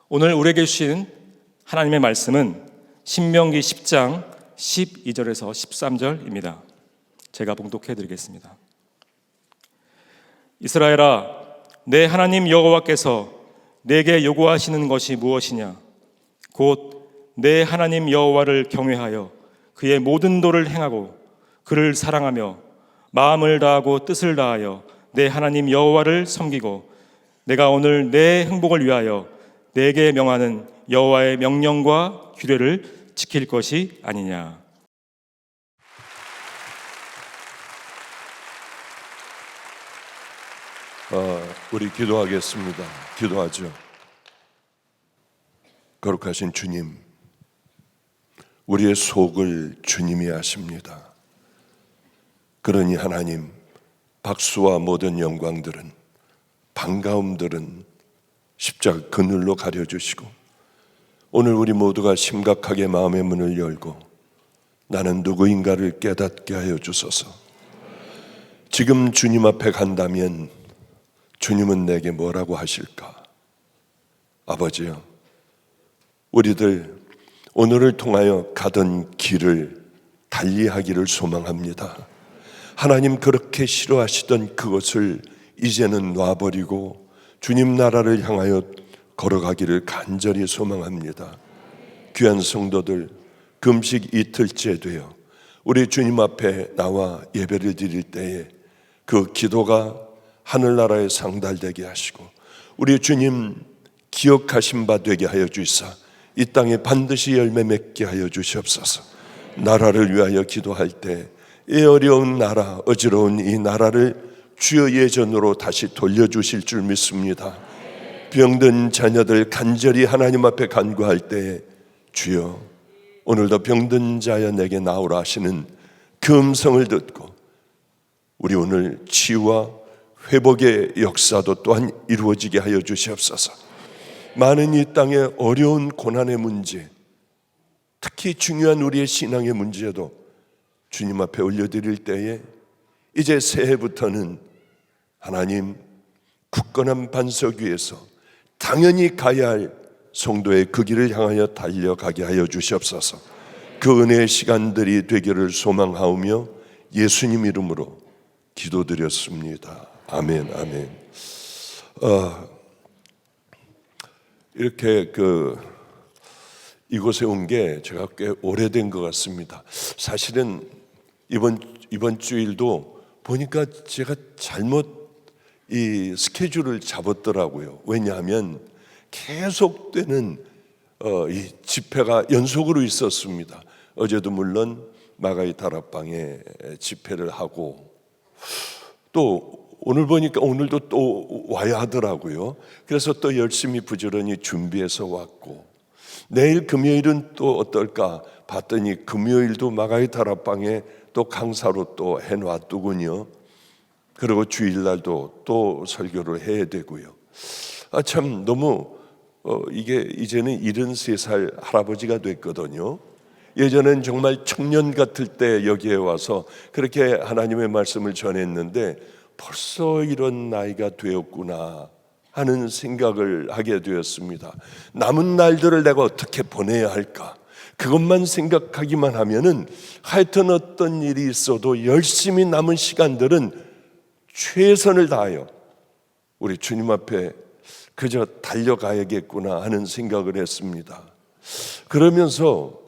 오늘 우리에게 주신 하나님의 말씀은 신명기 10장 12절에서 13절입니다. 제가 봉독해 드리겠습니다. 이스라엘아, 내 하나님 여호와께서 내게 요구하시는 것이 무엇이냐? 곧 내 하나님 여호와를 경외하여 그의 모든 도를 행하고 그를 사랑하며 마음을 다하고 뜻을 다하여 내 하나님 여호와를 섬기고 내가 오늘 내 행복을 위하여 내게 명하는 여호와의 명령과 규례를 지킬 것이 아니냐. 우리 기도하겠습니다. 기도하죠. 거룩하신 주님, 우리의 속을 주님이 아십니다. 그러니 하나님, 박수와 모든 영광들은, 반가움들은 십자가 그늘로 가려주시고, 오늘 우리 모두가 심각하게 마음의 문을 열고 나는 누구인가를 깨닫게 하여 주소서. 지금 주님 앞에 간다면 주님은 내게 뭐라고 하실까? 아버지요, 우리들 오늘을 통하여 가던 길을 달리하기를 소망합니다. 하나님 그렇게 싫어하시던 그것을 이제는 놔버리고 주님 나라를 향하여 걸어가기를 간절히 소망합니다. 귀한 성도들, 금식 이틀째 되어 우리 주님 앞에 나와 예배를 드릴 때에 그 기도가 하늘나라에 상달되게 하시고 우리 주님 기억하신 바 되게 하여 주시사 이 땅에 반드시 열매 맺게 하여 주시옵소서. 나라를 위하여 기도할 때 이 어려운 나라, 어지러운 이 나라를 주여 예전으로 다시 돌려주실 줄 믿습니다. 병든 자녀들 간절히 하나님 앞에 간구할 때에 주여 오늘도 병든 자여 내게 나오라 하시는 그 음성을 듣고 우리 오늘 치유와 회복의 역사도 또한 이루어지게 하여 주시옵소서. 많은 이 땅의 어려운 고난의 문제, 특히 중요한 우리의 신앙의 문제도 주님 앞에 올려드릴 때에 이제 새해부터는 하나님 굳건한 반석 위에서 당연히 가야 할 성도의 그 길을 향하여 달려가게 하여 주시옵소서. 그 은혜의 시간들이 되기를 소망하오며 예수님 이름으로 기도드렸습니다. 아멘, 아멘. 이렇게 이곳에 온 게 제가 꽤 오래된 것 같습니다. 사실은 이번 주일도 보니까 제가 잘못 이 스케줄을 잡았더라고요. 왜냐하면 계속되는 이 집회가 연속으로 있었습니다. 어제도 물론 마가이 다락방에 집회를 하고 또 오늘 보니까 오늘도 또 와야 하더라고요. 그래서 또 열심히 부지런히 준비해서 왔고 내일 금요일은 또 어떨까 봤더니 금요일도 마가이 다락방에 또 강사로 또 해놔두군요. 그리고 주일날도 또 설교를 해야 되고요. 참 너무 이게 이제는 73살 할아버지가 됐거든요. 예전엔 정말 청년 같을 때 여기에 와서 그렇게 하나님의 말씀을 전했는데 벌써 이런 나이가 되었구나 하는 생각을 하게 되었습니다. 남은 날들을 내가 어떻게 보내야 할까? 그것만 생각하기만 하면은 하여튼 어떤 일이 있어도 열심히 남은 시간들은 최선을 다하여 우리 주님 앞에 그저 달려가야겠구나 하는 생각을 했습니다. 그러면서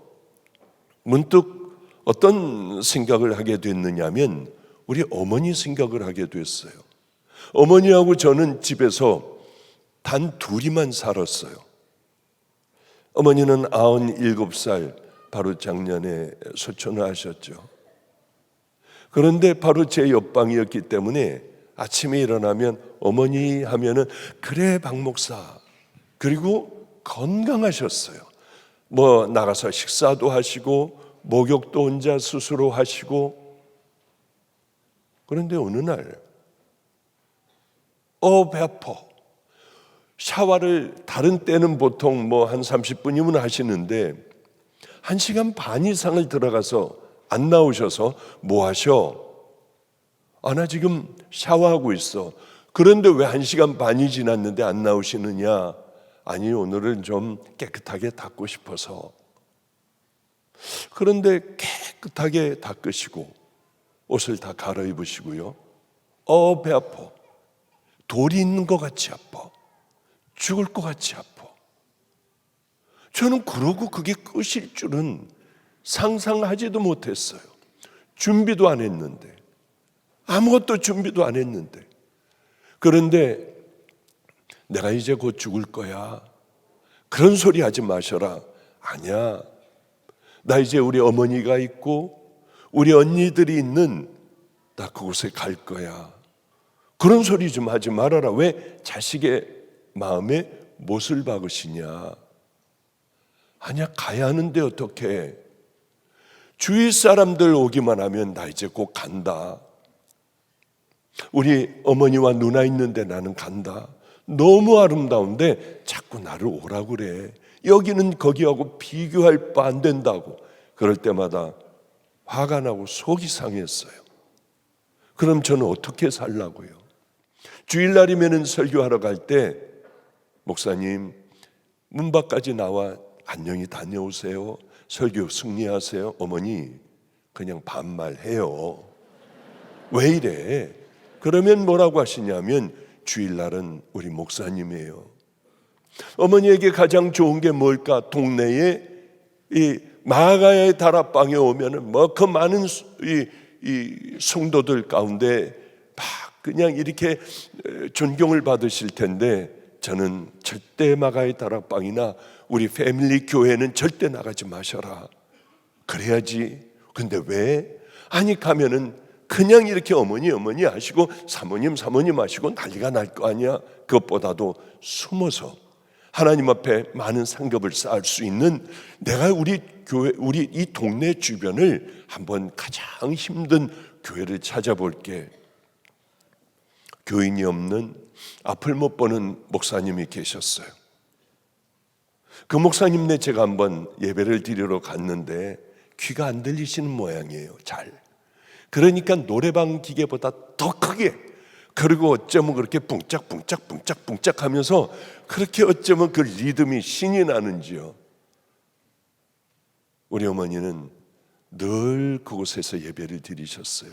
문득 어떤 생각을 하게 됐느냐면 우리 어머니 생각을 하게 됐어요. 어머니하고 저는 집에서 단 둘이만 살았어요. 어머니는 97살 바로 작년에 소천을 하셨죠. 그런데 바로 제 옆방이었기 때문에 아침에 일어나면 어머니 하면은 그래 박 목사, 그리고 건강하셨어요. 뭐 나가서 식사도 하시고 목욕도 혼자 스스로 하시고. 그런데 어느 날 배 아파. 샤워를 다른 때는 보통 뭐 한 30분이면 하시는데 1시간 반 이상을 들어가서 안 나오셔서 뭐 하셔? 나 지금 샤워하고 있어. 그런데 왜 1시간 반이 지났는데 안 나오시느냐? 아니, 오늘은 좀 깨끗하게 닦고 싶어서. 그런데 깨끗하게 닦으시고 옷을 다 갈아입으시고요. 배 아파. 돌이 있는 것 같이 아파. 죽을 것 같이 아파. 저는 그러고 그게 끝일 줄은 상상하지도 못했어요. 준비도 안 했는데, 아무것도 준비도 안 했는데. 그런데 내가 이제 곧 죽을 거야, 그런 소리 하지 마셔라. 아니야, 나 이제 우리 어머니가 있고 우리 언니들이 있는 나 그곳에 갈 거야, 그런 소리 좀 하지 말아라. 왜 자식의 마음에 못을 박으시냐. 아니야, 가야 하는데 어떡해. 주위 사람들 오기만 하면 나 이제 곧 간다. 우리 어머니와 누나 있는데 나는 간다. 너무 아름다운데 자꾸 나를 오라고 그래. 여기는 거기하고 비교할 바 안 된다고. 그럴 때마다 화가 나고 속이 상했어요. 그럼 저는 어떻게 살라고요? 주일날이면 설교하러 갈 때 목사님 문 밖까지 나와 안녕히 다녀오세요, 설교 승리하세요. 어머니 그냥 반말해요. 왜 이래? 그러면 뭐라고 하시냐면 주일날은 우리 목사님이에요. 어머니에게 가장 좋은 게 뭘까? 동네에 이 마가의 다락방에 오면은 그 많은 이 성도들 가운데 막 그냥 이렇게 존경을 받으실 텐데, 저는 절대 마가의 다락방이나 우리 패밀리 교회는 절대 나가지 마셔라. 그래야지. 근데 왜? 아니, 가면은 그냥 이렇게 어머니 하시고 사모님 하시고 난리가 날 거 아니야. 그것보다도 숨어서 하나님 앞에 많은 상급을 쌓을 수 있는, 내가 우리 교회, 우리 이 동네 주변을 한번 가장 힘든 교회를 찾아볼게. 교인이 없는, 앞을 못 보는 목사님이 계셨어요. 그 목사님네 제가 한번 예배를 드리러 갔는데 귀가 안 들리시는 모양이에요. 잘. 그러니까 노래방 기계보다 더 크게, 그리고 어쩌면 그렇게 뿡짝뿡짝 하면서 그렇게 어쩌면 그 리듬이 신이 나는지요. 우리 어머니는 늘 그곳에서 예배를 드리셨어요.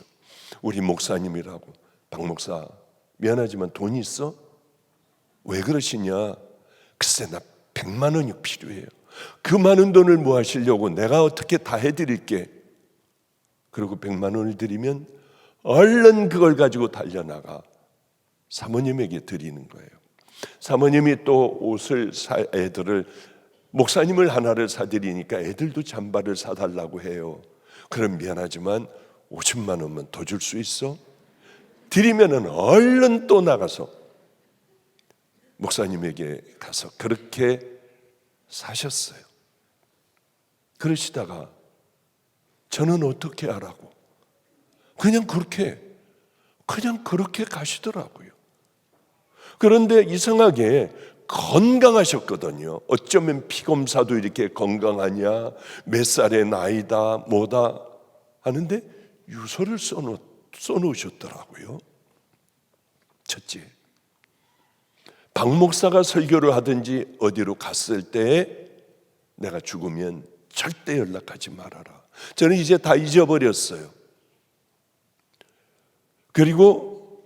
우리 목사님이라고, 박 목사 미안하지만 돈 있어? 왜 그러시냐? 글쎄 나 100만 원이 필요해요. 그 많은 돈을 뭐 하시려고? 내가 어떻게 다 해드릴게. 그리고 100만 원을 드리면 얼른 그걸 가지고 달려나가 사모님에게 드리는 거예요. 사모님이 또 옷을 애들을, 목사님을 하나를 사드리니까 애들도 잠바를 사달라고 해요. 그럼 미안하지만 50만 원만 더 줄 수 있어? 드리면은 얼른 또 나가서 목사님에게 가서 그렇게 사셨어요. 그러시다가 저는 어떻게 하라고? 그냥 그렇게 가시더라고요. 그런데 이상하게 건강하셨거든요. 어쩌면 피검사도 이렇게 건강하냐, 몇 살의 나이다, 뭐다 하는데 유서를 써놓으셨더라고요. 첫째, 박 목사가 설교를 하든지 어디로 갔을 때 내가 죽으면 절대 연락하지 말아라. 저는 이제 다 잊어버렸어요. 그리고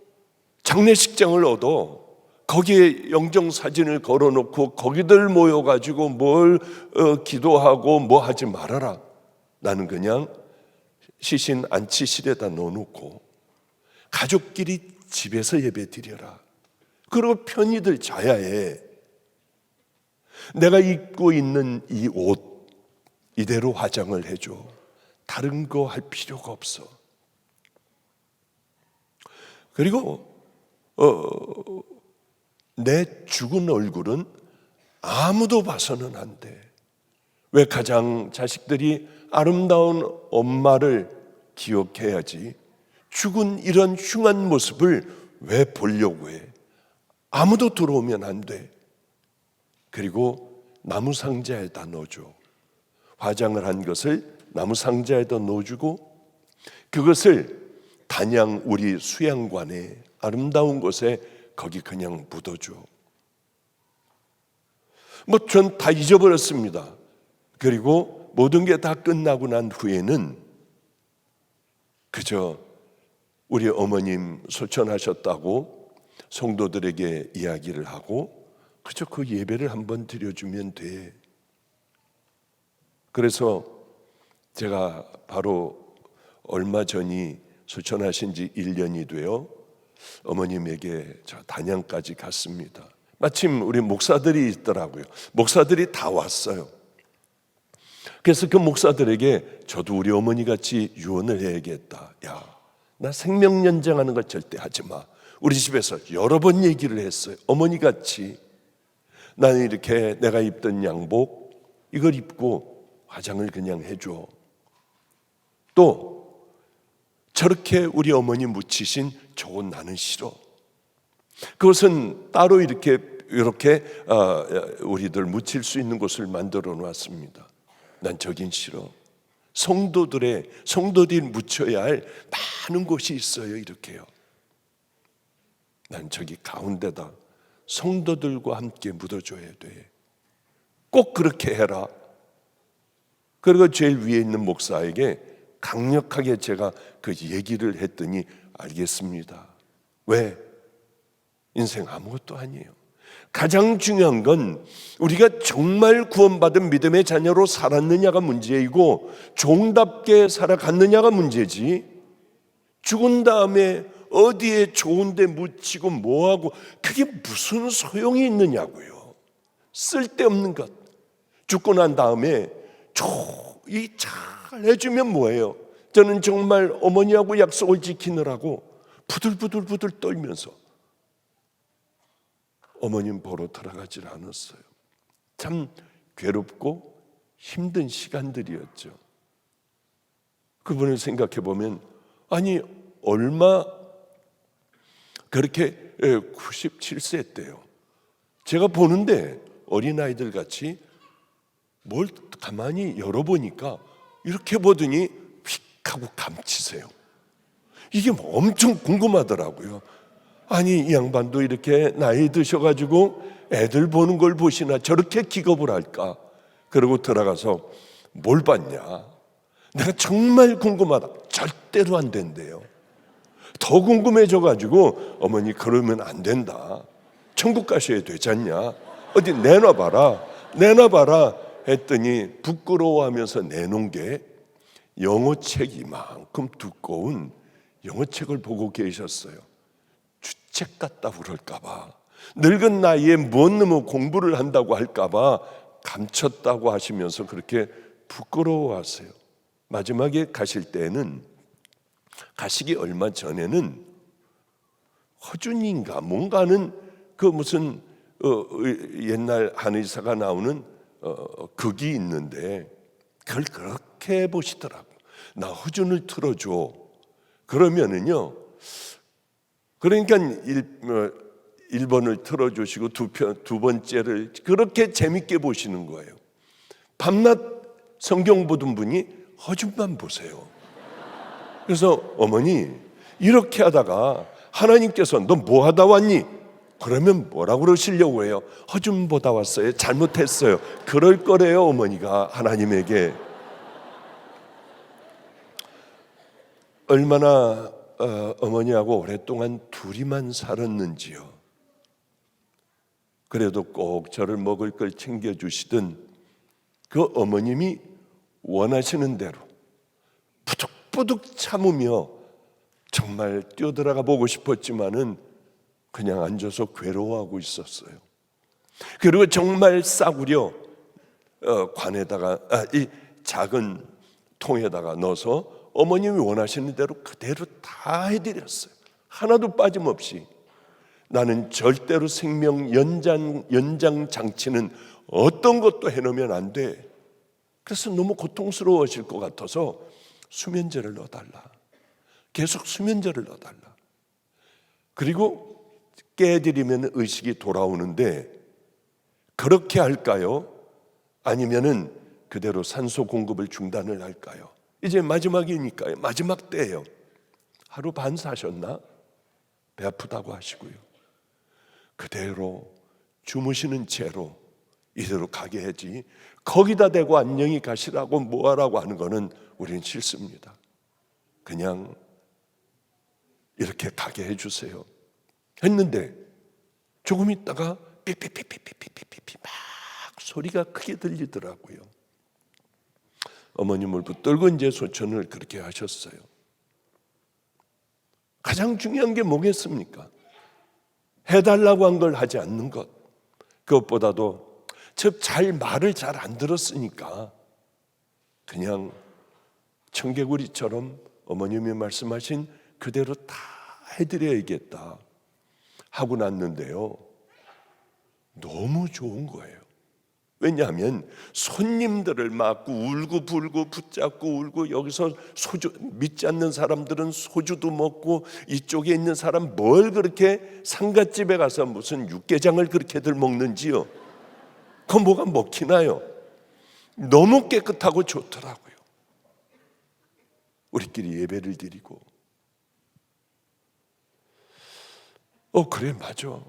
장례식장을 얻어 거기에 영정사진을 걸어놓고 거기들 모여가지고 뭘 기도하고 뭐 하지 말아라. 나는 그냥 시신 안치실에다 넣어놓고 가족끼리 집에서 예배 드려라. 그리고 편히들 자야 해. 내가 입고 있는 이 옷 이대로 화장을 해줘. 다른 거 할 필요가 없어. 그리고 내 죽은 얼굴은 아무도 봐서는 안 돼. 왜? 가장 자식들이 아름다운 엄마를 기억해야지. 죽은 이런 흉한 모습을 왜 보려고 해? 아무도 들어오면 안 돼. 그리고 나무 상자에다 넣어줘. 화장을 한 것을 나무 상자에다 넣어주고 그것을 단양 우리 수양관에 아름다운 곳에 거기 그냥 묻어줘. 뭐 전 다 잊어버렸습니다. 그리고 모든 게 다 끝나고 난 후에는 그저 우리 어머님 소천하셨다고 성도들에게 이야기를 하고 그저 그 예배를 한번 드려주면 돼. 그래서 제가 바로 얼마 전이 소천하신 지 1년이 되어 어머님에게 저 단양까지 갔습니다. 마침 우리 목사들이 있더라고요. 목사들이 다 왔어요. 그래서 그 목사들에게 저도 우리 어머니 같이 유언을 해야겠다. 야, 나 생명 연장하는 거 절대 하지 마. 우리 집에서 여러 번 얘기를 했어요. 어머니 같이 나는 이렇게 내가 입던 양복 이걸 입고 화장을 그냥 해줘. 또 저렇게 우리 어머니 묻히신 저건 나는 싫어. 그것은 따로 이렇게 우리들 묻힐 수 있는 곳을 만들어 놨습니다. 난 저긴 싫어. 성도들이 묻혀야 할 많은 곳이 있어요. 이렇게요. 난 저기 가운데다 성도들과 함께 묻어줘야 돼. 꼭 그렇게 해라. 그리고 제일 위에 있는 목사에게 강력하게 제가 그 얘기를 했더니 알겠습니다. 왜? 인생 아무것도 아니에요. 가장 중요한 건 우리가 정말 구원받은 믿음의 자녀로 살았느냐가 문제이고 종답게 살아갔느냐가 문제지, 죽은 다음에 어디에 좋은 데 묻히고 뭐하고 그게 무슨 소용이 있느냐고요. 쓸데없는 것. 죽고 난 다음에 이 잘 해주면 뭐예요? 저는 정말 어머니하고 약속을 지키느라고 부들부들 떨면서 어머님 보러 들어가질 않았어요. 참 괴롭고 힘든 시간들이었죠. 그분을 생각해 보면 아니 얼마 그렇게 97세 때요. 제가 보는데 어린아이들 같이 뭘 가만히 열어보니까 이렇게 보더니 휙 하고 감치세요. 이게 엄청 궁금하더라고요. 아니 이 양반도 이렇게 나이 드셔가지고 애들 보는 걸 보시나 저렇게 기겁을 할까? 그러고 들어가서 뭘 봤냐? 내가 정말 궁금하다. 절대로 안 된대요. 더 궁금해져가지고 어머니 그러면 안 된다. 천국 가셔야 되지 않냐? 어디 내놔봐라 했더니 부끄러워하면서 내놓은 게 영어책 이만큼 두꺼운 영어책을 보고 계셨어요. 주책 같다 그럴까봐, 늙은 나이에 뭔 놈의 공부를 한다고 할까봐 감췄다고 하시면서 그렇게 부끄러워하세요. 마지막에 가실 때는 가시기 얼마 전에는 허준인가 뭔가는 그 무슨 옛날 한의사가 나오는 극이 있는데 그걸 그렇게 보시더라고. 나 허준을 틀어줘. 그러면은요. 그러니까 1번을 틀어주시고 두 번째를 그렇게 재밌게 보시는 거예요. 밤낮 성경 보던 분이 허준만 보세요. 그래서 어머니 이렇게 하다가 하나님께서 너 뭐 하다 왔니? 그러면 뭐라고 그러시려고 해요? 허준 보다 왔어요. 잘못했어요. 그럴 거래요. 어머니가 하나님에게. 얼마나 어머니하고 오랫동안 둘이만 살았는지요. 그래도 꼭 저를 먹을 걸 챙겨주시던 그 어머님이 원하시는 대로 부득부득 참으며 정말 뛰어들어가 보고 싶었지만은 그냥 앉아서 괴로워하고 있었어요. 그리고 정말 싸구려 관에다가 이 작은 통에다가 넣어서 어머님이 원하시는 대로 그대로 다 해드렸어요. 하나도 빠짐없이. 나는 절대로 생명 연장 장치는 어떤 것도 해놓으면 안 돼. 그래서 너무 고통스러워하실 것 같아서 수면제를 넣어달라. 계속 수면제를 넣어달라. 그리고 깨드리면 의식이 돌아오는데 그렇게 할까요? 아니면은 그대로 산소 공급을 중단을 할까요? 이제 마지막이니까요. 마지막 때예요. 하루 반 사셨나? 배 아프다고 하시고요. 그대로 주무시는 채로 이대로 가게 하지 거기다 대고 안녕히 가시라고 뭐하라고 하는 거는 우리는 싫습니다. 그냥 이렇게 가게 해주세요 했는데 조금 있다가 삐삐삐삐삐삐삐삐 막 소리가 크게 들리더라고요. 어머님을 붙들고 이제 소천을 그렇게 하셨어요. 가장 중요한 게 뭐겠습니까? 해달라고 한 걸 하지 않는 것. 그것보다도 잘 말을 잘 안 들었으니까 그냥 청개구리처럼 어머님이 말씀하신 그대로 다 해드려야겠다 하고 났는데요, 너무 좋은 거예요. 왜냐하면 손님들을 맞고 울고 불고 붙잡고 울고, 여기서 소주 믿지 않는 사람들은 소주도 먹고, 이쪽에 있는 사람 뭘 그렇게 상갓집에 가서 무슨 육개장을 그렇게들 먹는지요. 그건 뭐가 먹히나요? 너무 깨끗하고 좋더라고요. 우리끼리 예배를 드리고 그래 맞아,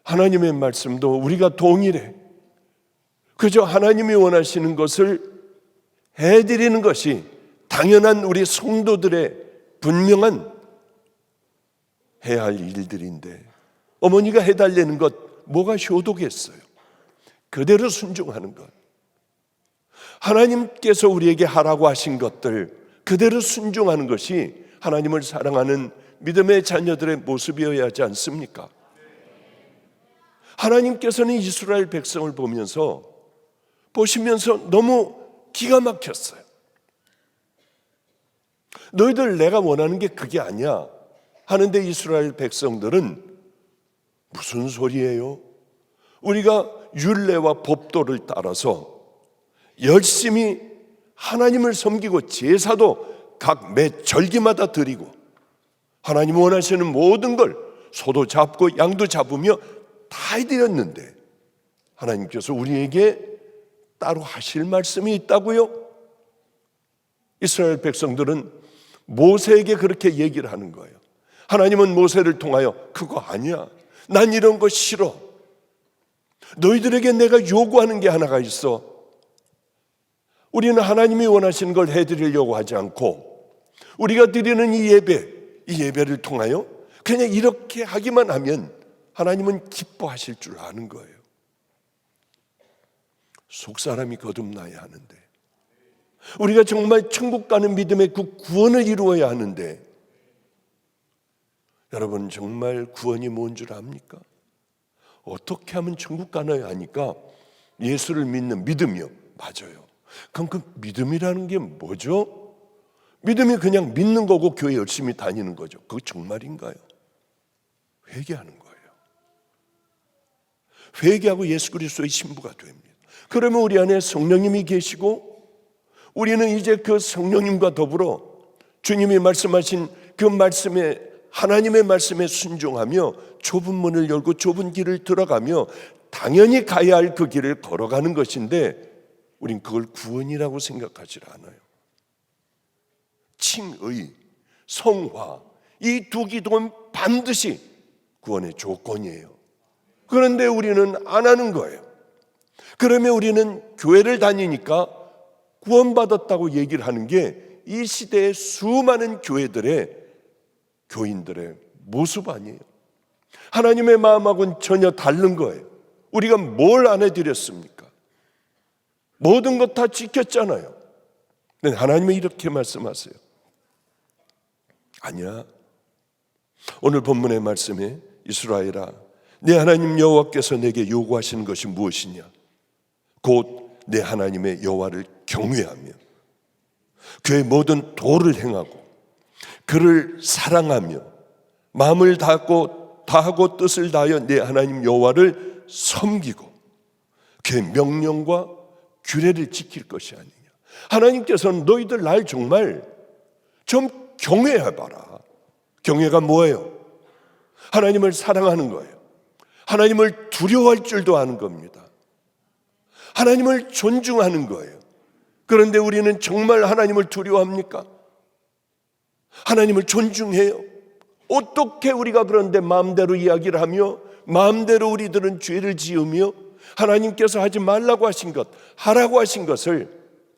하나님의 말씀도 우리가 동일해. 그저 하나님이 원하시는 것을 해드리는 것이 당연한 우리 성도들의 분명한 해야 할 일들인데, 어머니가 해달라는 것 뭐가 효도겠어요? 그대로 순종하는 것. 하나님께서 우리에게 하라고 하신 것들 그대로 순종하는 것이 하나님을 사랑하는 믿음의 자녀들의 모습이어야 하지 않습니까? 하나님께서는 이스라엘 백성을 보시면서 너무 기가 막혔어요. 너희들 내가 원하는 게 그게 아니야 하는데, 이스라엘 백성들은 무슨 소리예요? 우리가 율례와 법도를 따라서 열심히 하나님을 섬기고 제사도 각 매 절기마다 드리고 하나님 원하시는 모든 걸 소도 잡고 양도 잡으며 다 해드렸는데, 하나님께서 우리에게 따로 하실 말씀이 있다고요? 이스라엘 백성들은 모세에게 그렇게 얘기를 하는 거예요. 하나님은 모세를 통하여 그거 아니야, 난 이런 거 싫어, 너희들에게 내가 요구하는 게 하나가 있어. 우리는 하나님이 원하시는 걸 해드리려고 하지 않고 우리가 드리는 이 예배를 통하여 그냥 이렇게 하기만 하면 하나님은 기뻐하실 줄 아는 거예요. 속사람이 거듭나야 하는데, 우리가 정말 천국 가는 믿음의 그 구원을 이루어야 하는데, 여러분 정말 구원이 뭔 줄 압니까? 어떻게 하면 천국 가나요 하니까 예수를 믿는 믿음이요. 맞아요. 그럼 그 믿음이라는 게 뭐죠? 믿음이 그냥 믿는 거고 교회 열심히 다니는 거죠. 그거 정말인가요? 회개하는 거예요. 회개하고 예수 그리스도의 신부가 됩니다. 그러면 우리 안에 성령님이 계시고, 우리는 이제 그 성령님과 더불어 주님이 말씀하신 그 말씀에, 하나님의 말씀에 순종하며 좁은 문을 열고 좁은 길을 들어가며 당연히 가야 할 그 길을 걸어가는 것인데, 우린 그걸 구원이라고 생각하지 않아요. 칭의, 성화, 이 두 기도는 반드시 구원의 조건이에요. 그런데 우리는 안 하는 거예요. 그러면 우리는 교회를 다니니까 구원받았다고 얘기를 하는 게 이 시대의 수많은 교인들의 모습 아니에요. 하나님의 마음하고는 전혀 다른 거예요. 우리가 뭘 안 해드렸습니까? 모든 것 다 지켰잖아요. 근데 하나님은 이렇게 말씀하세요. 아니야. 오늘 본문의 말씀에 이스라엘아, 내 하나님 여호와께서 내게 요구하시는 것이 무엇이냐? 곧 내 하나님의 여호와를 경외하며 그의 모든 도를 행하고 그를 사랑하며 마음을 다하고 뜻을 다하여 내 하나님 여호와를 섬기고 그의 명령과 규례를 지킬 것이 아니냐. 하나님께서는 너희들 날 정말 좀 경외해봐라. 경외가 뭐예요? 하나님을 사랑하는 거예요. 하나님을 두려워할 줄도 아는 겁니다. 하나님을 존중하는 거예요. 그런데 우리는 정말 하나님을 두려워합니까? 하나님을 존중해요? 어떻게 우리가 그런데 마음대로 이야기를 하며 마음대로 우리들은 죄를 지으며 하나님께서 하지 말라고 하신 것, 하라고 하신 것을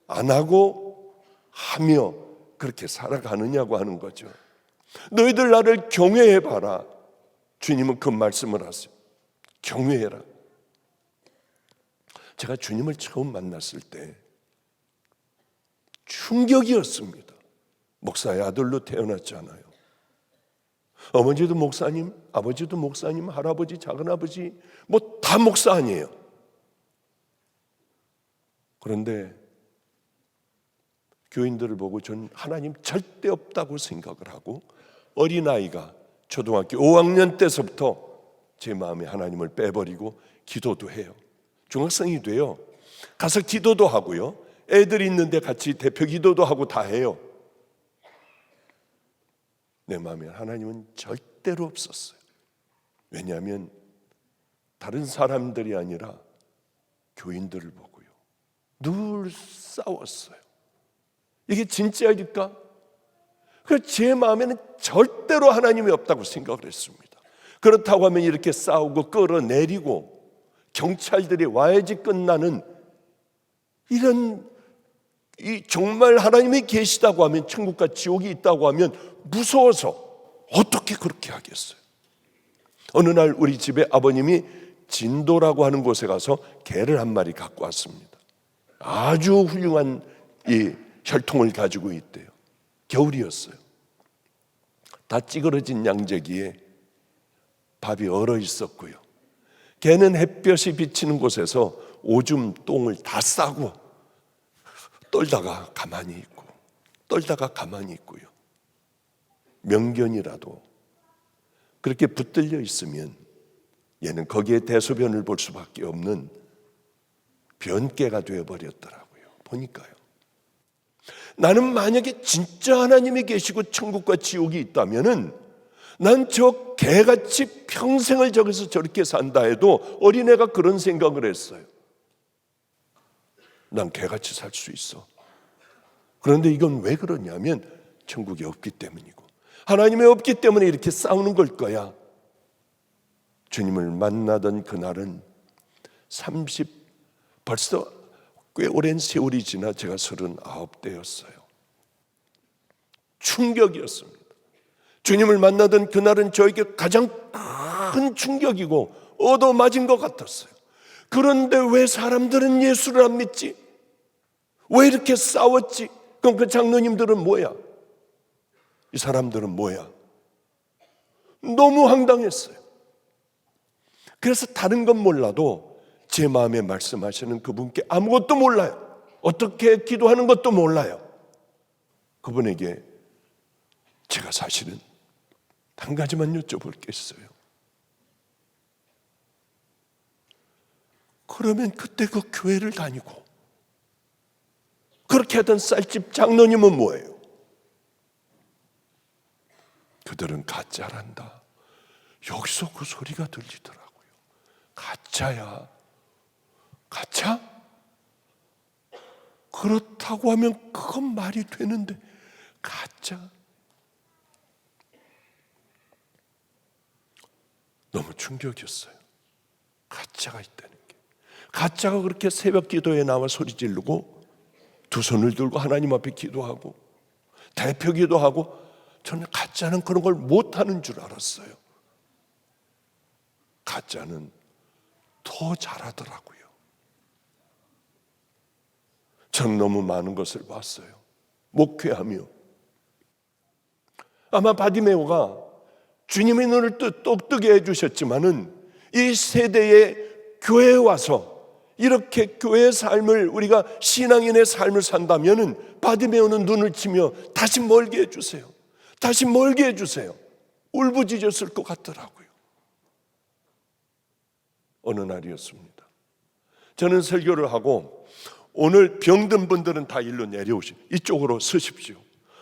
안 하고 하며 그렇게 살아가느냐고 하는 거죠. 너희들 나를 경외해봐라. 주님은 그 말씀을 하세요. 경외해라. 제가 주님을 처음 만났을 때 충격이었습니다. 목사의 아들로 태어났잖아요. 어머니도 목사님, 아버지도 목사님, 할아버지, 작은아버지 뭐 다 목사 아니에요. 그런데 교인들을 보고 저는 하나님 절대 없다고 생각을 하고 어린아이가 초등학교 5학년 때서부터 제 마음에 하나님을 빼버리고 기도도 해요. 중학생이 돼요. 가서 기도도 하고요. 애들이 있는데 같이 대표 기도도 하고 다 해요. 내 마음에 하나님은 절대로 없었어요. 왜냐하면 다른 사람들이 아니라 교인들을 보고요. 늘 싸웠어요. 이게 진짜일까? 그래서 제 마음에는 절대로 하나님이 없다고 생각을 했습니다. 그렇다고 하면 이렇게 싸우고 끌어내리고 경찰들이 와야지 끝나는 이런 정말 하나님이 계시다고 하면 천국과 지옥이 있다고 하면 무서워서 어떻게 그렇게 하겠어요? 어느 날 우리 집에 아버님이 진도라고 하는 곳에 가서 개를 한 마리 갖고 왔습니다. 아주 훌륭한 이 혈통을 가지고 있대요. 겨울이었어요. 다 찌그러진 양재기에 밥이 얼어 있었고요. 개는 햇볕이 비치는 곳에서 오줌 똥을 다 싸고 떨다가 가만히 있고 떨다가 가만히 있고요. 명견이라도 그렇게 붙들려 있으면 얘는 거기에 대소변을 볼 수밖에 없는 변개가 되어버렸더라고요. 보니까요. 나는 만약에 진짜 하나님이 계시고 천국과 지옥이 있다면은 난 저 개같이 평생을 저기서 저렇게 산다 해도 어린애가 그런 생각을 했어요. 난 개같이 살 수 있어. 그런데 이건 왜 그러냐면 천국이 없기 때문이고 하나님이 없기 때문에 이렇게 싸우는 걸 거야. 주님을 만나던 그날은 벌써 꽤 오랜 세월이 지나 제가 39대였어요. 충격이었습니다. 주님을 만나던 그날은 저에게 가장 큰 충격이고 얻어맞은 것 같았어요. 그런데 왜 사람들은 예수를 안 믿지? 왜 이렇게 싸웠지? 그럼 그 장로님들은 뭐야? 이 사람들은 뭐야? 너무 황당했어요. 그래서 다른 건 몰라도 제 마음에 말씀하시는 그분께 아무것도 몰라요. 어떻게 기도하는 것도 몰라요. 그분에게 제가 사실은 한 가지만 여쭤볼 게 있어요. 그러면 그때 그 교회를 다니고 그렇게 하던 쌀집 장로님은 뭐예요? 그들은 가짜란다. 여기서 그 소리가 들리더라고요. 가짜야. 가짜? 그렇다고 하면 그건 말이 되는데 가짜? 너무 충격이었어요. 가짜가 있다는 게. 가짜가 그렇게 새벽 기도에 나와 소리 지르고 두 손을 들고 하나님 앞에 기도하고 대표 기도하고 저는 가짜는 그런 걸 못하는 줄 알았어요. 가짜는 더 잘하더라고요. 전 너무 많은 것을 봤어요. 목회하며. 아마 바디메오가 주님의 눈을 똑뜨게 해주셨지만은 이 세대의 교회에 와서 이렇게 교회의 삶을 우리가 신앙인의 삶을 산다면은 바디메오는 눈을 치며 다시 멀게 해주세요. 다시 멀게 해주세요. 울부짖었을 것 같더라고요. 어느 날이었습니다. 저는 설교를 하고 오늘 병든 분들은 다 일로 내려오시고 이쪽으로 서십시오.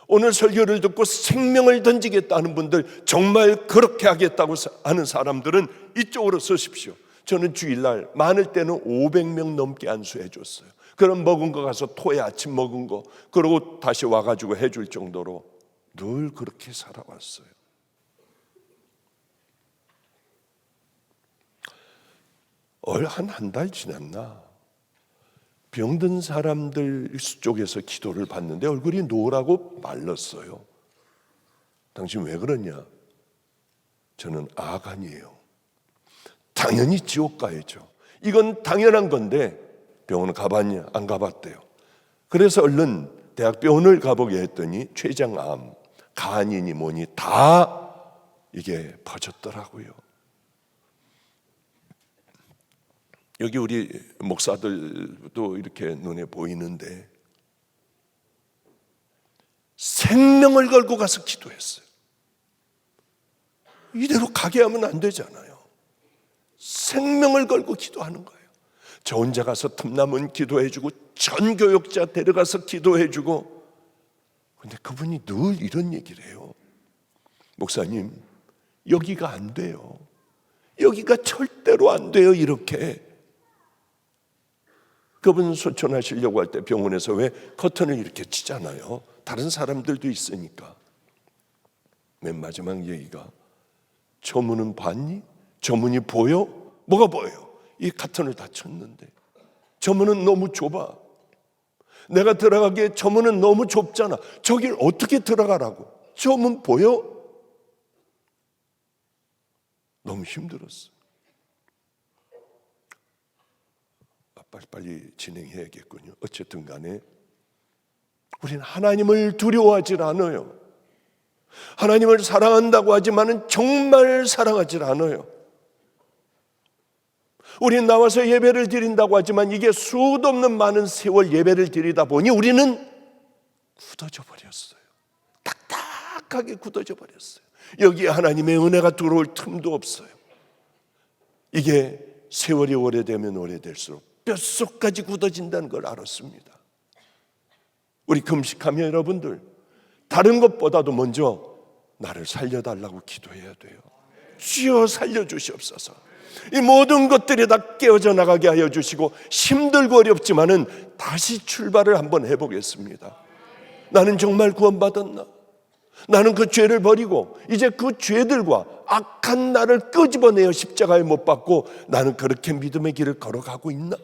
오늘 설교를 듣고 생명을 던지겠다는 분들, 정말 그렇게 하겠다고 하는 사람들은 이쪽으로 서십시오. 저는 주일날 많을 때는 500명 넘게 안수해 줬어요. 그럼 먹은 거 가서 토에 아침 먹은 거 그러고 다시 와가지고 해줄 정도로 늘 그렇게 살아왔어요. 한 달 지났나? 병든 사람들 쪽에서 기도를 받는데 얼굴이 노랗고 말랐어요. 당신 왜 그러냐? 저는 아간이에요. 당연히 지옥 가야죠. 이건 당연한 건데 병원 가봤냐? 안 가봤대요. 그래서 얼른 대학병원을 가보게 했더니 췌장암, 간이니 뭐니 다 이게 퍼졌더라고요. 여기 우리 목사들도 이렇게 눈에 보이는데 생명을 걸고 가서 기도했어요. 이대로 가게 하면 안 되잖아요. 생명을 걸고 기도하는 거예요. 저 혼자 가서 틈나면 기도해주고 전 교역자 데려가서 기도해주고, 근데 그분이 늘 이런 얘기를 해요. 목사님, 여기가 안 돼요. 여기가 절대로 안 돼요. 이렇게. 그분 소천하시려고 할 때 병원에서 왜 커튼을 이렇게 치잖아요. 다른 사람들도 있으니까. 맨 마지막 얘기가, 저 문은 봤니? 저 문이 보여? 뭐가 보여요? 이 커튼을 다 쳤는데 저 문은 너무 좁아. 내가 들어가기에 저 문은 너무 좁잖아. 저길 어떻게 들어가라고? 저 문 보여? 너무 힘들었어. 빨리 진행해야겠군요. 어쨌든 간에 우리는 하나님을 두려워하지 않아요. 하나님을 사랑한다고 하지만은 정말 사랑하지 않아요. 우리는 나와서 예배를 드린다고 하지만 이게 수도 없는 많은 세월 예배를 드리다 보니 우리는 굳어져 버렸어요. 딱딱하게 굳어져 버렸어요. 여기에 하나님의 은혜가 들어올 틈도 없어요. 이게 세월이 오래되면 오래될수록 뼛속까지 굳어진다는 걸 알았습니다. 우리 금식하면 여러분들 다른 것보다도 먼저 나를 살려달라고 기도해야 돼요. 주여 살려주시옵소서. 이 모든 것들이 다 깨어져 나가게 하여 주시고 힘들고 어렵지만은 다시 출발을 한번 해보겠습니다. 나는 정말 구원받았나? 나는 그 죄를 버리고 이제 그 죄들과 악한 나를 끄집어내어 십자가에 못 박고 나는 그렇게 믿음의 길을 걸어가고 있나?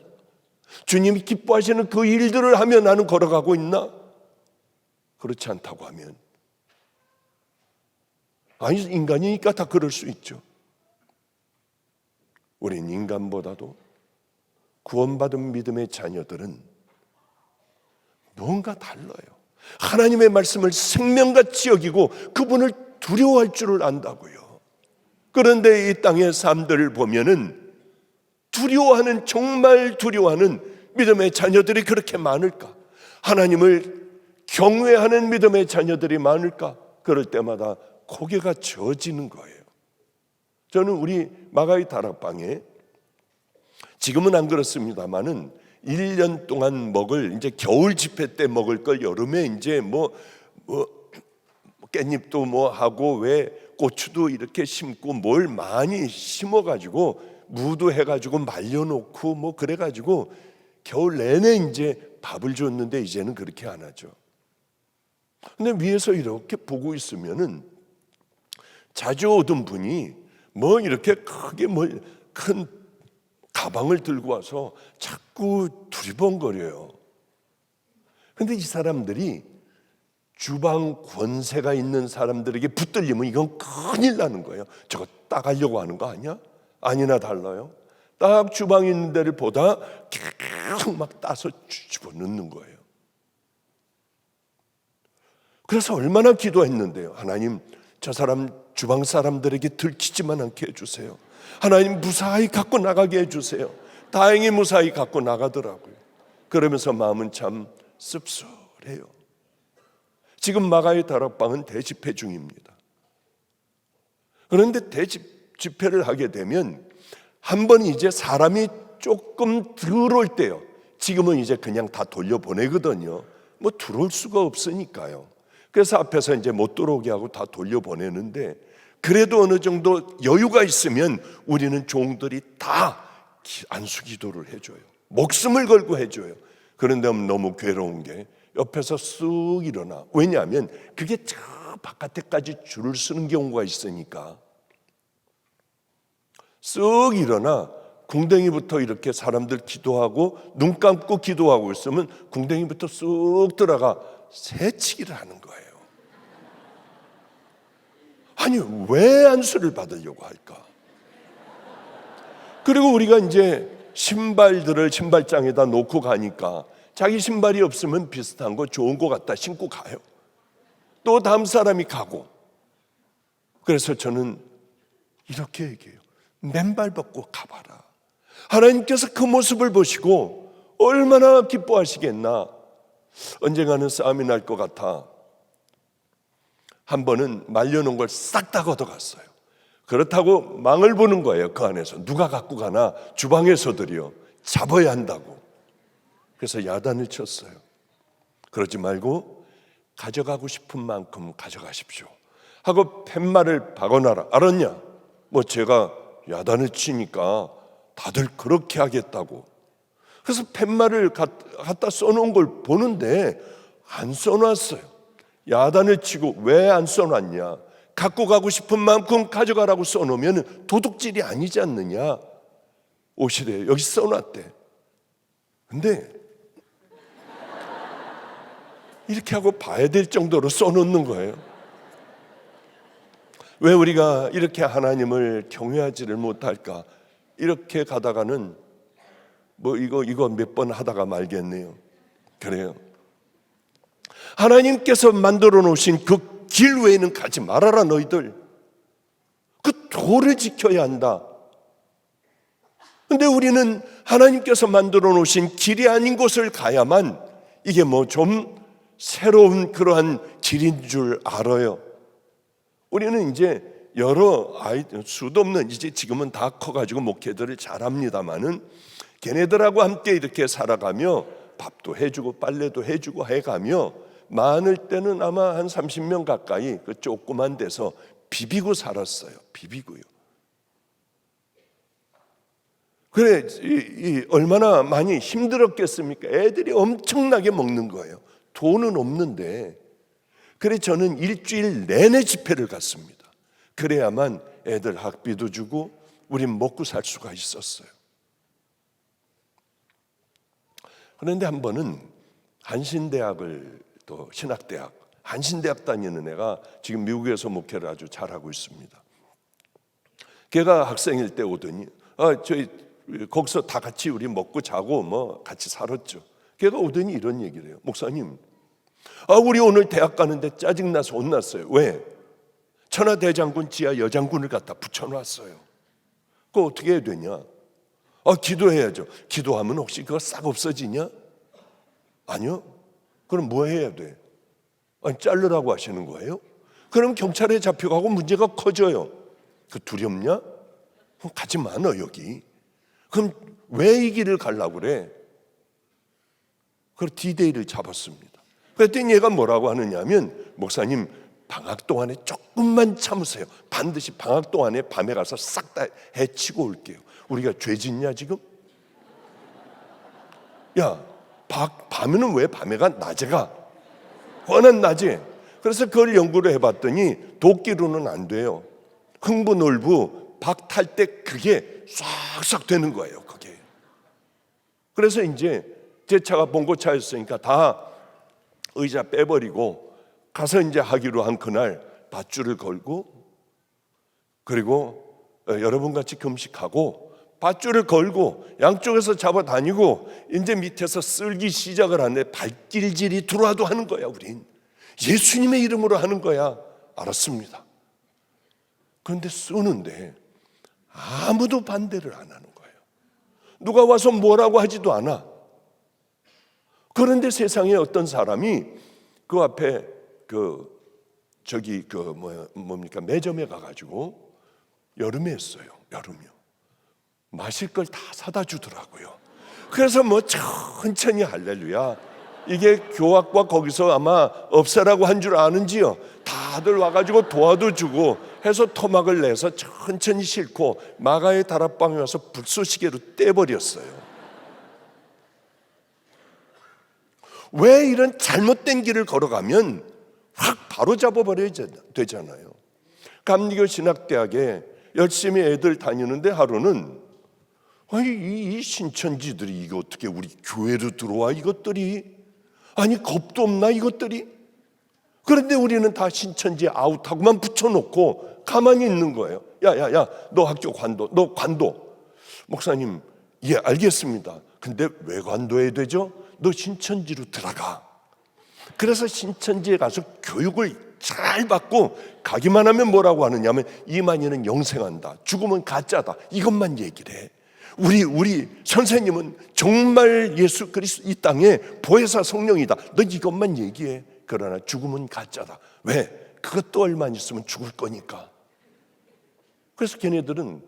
주님이 기뻐하시는 그 일들을 하며 나는 걸어가고 있나? 그렇지 않다고 하면, 아니 인간이니까 다 그럴 수 있죠. 우린 인간보다도 구원받은 믿음의 자녀들은 뭔가 달라요. 하나님의 말씀을 생명같이 여기고 그분을 두려워할 줄을 안다고요. 그런데 이 땅의 삶들을 보면은 두려워하는, 정말 두려워하는 믿음의 자녀들이 그렇게 많을까? 하나님을 경외하는 믿음의 자녀들이 많을까? 그럴 때마다 고개가 져지는 거예요. 저는 우리 마가의 다락방에 지금은 안 그렇습니다만은 1년 동안 먹을, 이제 겨울 집회 때 먹을 걸 여름에 이제 뭐 깻잎도 뭐 하고 왜 고추도 이렇게 심고 뭘 많이 심어가지고 무도 해가지고 말려놓고 뭐 그래가지고 겨울 내내 이제 밥을 줬는데 이제는 그렇게 안 하죠. 근데 위에서 이렇게 보고 있으면은 자주 오던 분이 뭐 이렇게 크게 뭐 큰 가방을 들고 와서 자꾸 두리번거려요. 근데 이 사람들이 주방 권세가 있는 사람들에게 붙들리면 이건 큰일 나는 거예요. 저거 따가려고 하는 거 아니야? 아니나 달라요. 딱 주방에 있는 데를 보다 계속 막 따서 집어넣는 거예요. 그래서 얼마나 기도했는데요. 하나님, 저 사람 주방 사람들에게 들키지만 않게 해주세요. 하나님, 무사히 갖고 나가게 해주세요. 다행히 무사히 갖고 나가더라고요. 그러면서 마음은 참 씁쓸해요. 지금 마가의 다락방은 대집회 중입니다. 그런데 대집회를 하게 되면 한 번 이제 사람이 조금 들어올 때요. 지금은 이제 그냥 다 돌려보내거든요. 뭐 들어올 수가 없으니까요. 그래서 앞에서 이제 못 들어오게 하고 다 돌려보내는데, 그래도 어느 정도 여유가 있으면 우리는 종들이 다 안수 기도를 해줘요. 목숨을 걸고 해줘요. 그런데 너무 괴로운 게 옆에서 쓱 일어나. 왜냐하면 그게 저 바깥에까지 줄을 서는 경우가 있으니까 쓱 일어나 궁뎅이부터 이렇게 사람들 기도하고 눈 감고 기도하고 있으면 궁뎅이부터 쑥 들어가 새치기를 하는 거예요. 아니, 왜 안수를 받으려고 할까? 그리고 우리가 이제 신발들을 신발장에다 놓고 가니까 자기 신발이 없으면 비슷한 거 좋은 거 갖다 신고 가요. 또 다음 사람이 가고. 그래서 저는 이렇게 얘기해요. 맨발 벗고 가봐라. 하나님께서 그 모습을 보시고 얼마나 기뻐하시겠나. 언젠가는 싸움이 날 것 같아 한 번은 말려놓은 걸 싹 다 걷어갔어요. 그렇다고 망을 보는 거예요. 그 안에서 누가 갖고 가나 주방에서들이요, 잡아야 한다고. 그래서 야단을 쳤어요. 그러지 말고 가져가고 싶은 만큼 가져가십시오 하고 팻말을 박아놔라. 알았냐? 뭐 제가 야단을 치니까 다들 그렇게 하겠다고. 그래서 팻말을 갖다 써놓은 걸 보는데 안 써놨어요. 야단을 치고 왜 안 써놨냐? 갖고 가고 싶은 만큼 가져가라고 써놓으면 도둑질이 아니지 않느냐? 옷이래요. 여기 써놨대. 근데 이렇게 하고 봐야 될 정도로 써놓는 거예요. 왜 우리가 이렇게 하나님을 경외하지를 못할까? 이렇게 가다가는 뭐 이거 몇 번 하다가 말겠네요. 그래요. 하나님께서 만들어 놓으신 그 길 외에는 가지 말아라. 너희들 그 도를 지켜야 한다. 근데 우리는 하나님께서 만들어 놓으신 길이 아닌 곳을 가야만 이게 뭐 좀 새로운 그러한 길인 줄 알아요. 우리는 이제 여러 아이들, 수도 없는, 이제 지금은 다 커가지고 목회들을 잘합니다마는 걔네들하고 함께 이렇게 살아가며 밥도 해주고 빨래도 해주고 해가며 많을 때는 아마 한 30명 가까이 그 조그만 데서 비비고 살았어요. 비비고요. 그래, 얼마나 많이 힘들었겠습니까? 애들이 엄청나게 먹는 거예요. 돈은 없는데. 그래, 저는 일주일 내내 집회를 갔습니다. 그래야만 애들 학비도 주고 우린 먹고 살 수가 있었어요. 그런데 한 번은 한신대학을, 또 신학대학, 한신대학 다니는 애가 지금 미국에서 목회를 아주 잘하고 있습니다. 걔가 학생일 때 오더니 저희 거기서 다 같이 우리 먹고 자고 뭐 같이 살았죠. 걔가 오더니 이런 얘기를 해요. 목사님, 우리 오늘 대학 가는데 짜증나서 혼났어요. 왜? 천하대장군 지하 여장군을 갖다 붙여놨어요. 그거 어떻게 해야 되냐? 기도해야죠. 기도하면 혹시 그거 싹 없어지냐? 아니요. 그럼 뭐 해야 돼? 자르라고 하시는 거예요? 그럼 경찰에 잡혀가고 문제가 커져요. 그 두렵냐? 그럼 가지 마, 너 여기. 그럼 왜 이 길을 가려고 그래? 그래서 D-Day를 잡았습니다. 그랬더니 얘가 뭐라고 하느냐면, 목사님 방학 동안에 조금만 참으세요. 반드시 방학 동안에 밤에 가서 싹 다 해치고 올게요. 우리가 죄 짓냐 지금? 야, 밤에는 왜 밤에 가? 낮에 가. 뻔한 낮에. 그래서 그걸 연구를 해봤더니 도끼로는 안 돼요. 흥부놀부 박 탈 때 그게 싹싹 되는 거예요. 그게. 그래서 이제 제 차가 봉고차였으니까 다 의자 빼버리고 가서 이제 하기로 한 그날 밧줄을 걸고, 그리고 여러분 같이 금식하고 밧줄을 걸고 양쪽에서 잡아다니고 이제 밑에서 쓸기 시작을 하는데 발길질이 들어와도 하는 거야. 우린 예수님의 이름으로 하는 거야. 알았습니다. 그런데 쓰는데 아무도 반대를 안 하는 거예요. 누가 와서 뭐라고 하지도 않아. 그런데 세상에 어떤 사람이 그 앞에 뭡니까 매점에 가가지고 여름에 했어요. 여름이요. 마실 걸 다 사다 주더라고요. 그래서 뭐 천천히 할렐루야. 이게 교학과 거기서 아마 없애라고 한 줄 아는지요. 다들 와가지고 도와도 주고 해서 토막을 내서 천천히 싣고 마가의 다락방에 와서 불쏘시개로 떼버렸어요. 왜 이런 잘못된 길을 걸어가면 확 바로 잡아버려야 되잖아요. 감리교 신학대학에 열심히 애들 다니는데 하루는 아니 이 신천지들이 이게 어떻게 우리 교회로 들어와 이것들이? 아니 겁도 없나 이것들이? 그런데 우리는 다 신천지 아웃하고만 붙여놓고 가만히 있는 거예요. 야야야, 너 학교 관도, 너 관도. 목사님, 예 알겠습니다. 근데 왜 관도해야 되죠? 너 신천지로 들어가. 그래서 신천지에 가서 교육을 잘 받고 가기만 하면 뭐라고 하느냐면 이만희는 영생한다, 죽으면 가짜다, 이것만 얘기를 해. 우리 선생님은 정말 예수 그리스도 이 땅에 보혜사 성령이다, 너 이것만 얘기해. 그러나 죽으면 가짜다. 왜? 그것도 얼마 안 있으면 죽을 거니까. 그래서 걔네들은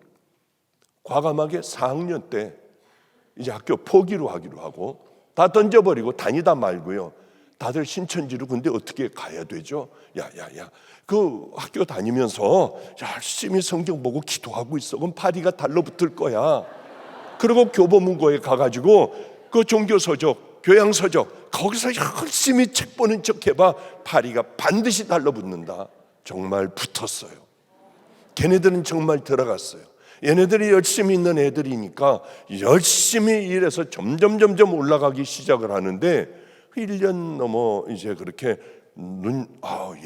과감하게 4학년 때 이제 학교 포기로 하기로 하고 다 던져버리고 다니다 말고요. 다들 신천지로 근데 어떻게 가야 되죠? 야야야, 그 학교 다니면서 열심히 성경 보고 기도하고 있어. 그럼 파리가 달라붙을 거야. 그리고 교보문고에 가가지고 그 종교서적, 교양서적 거기서 열심히 책 보는 척 해봐. 파리가 반드시 달라붙는다. 정말 붙었어요. 걔네들은 정말 들어갔어요. 얘네들이 열심히 있는 애들이니까 열심히 일해서 점점 올라가기 시작을 하는데 1년 넘어 이제 그렇게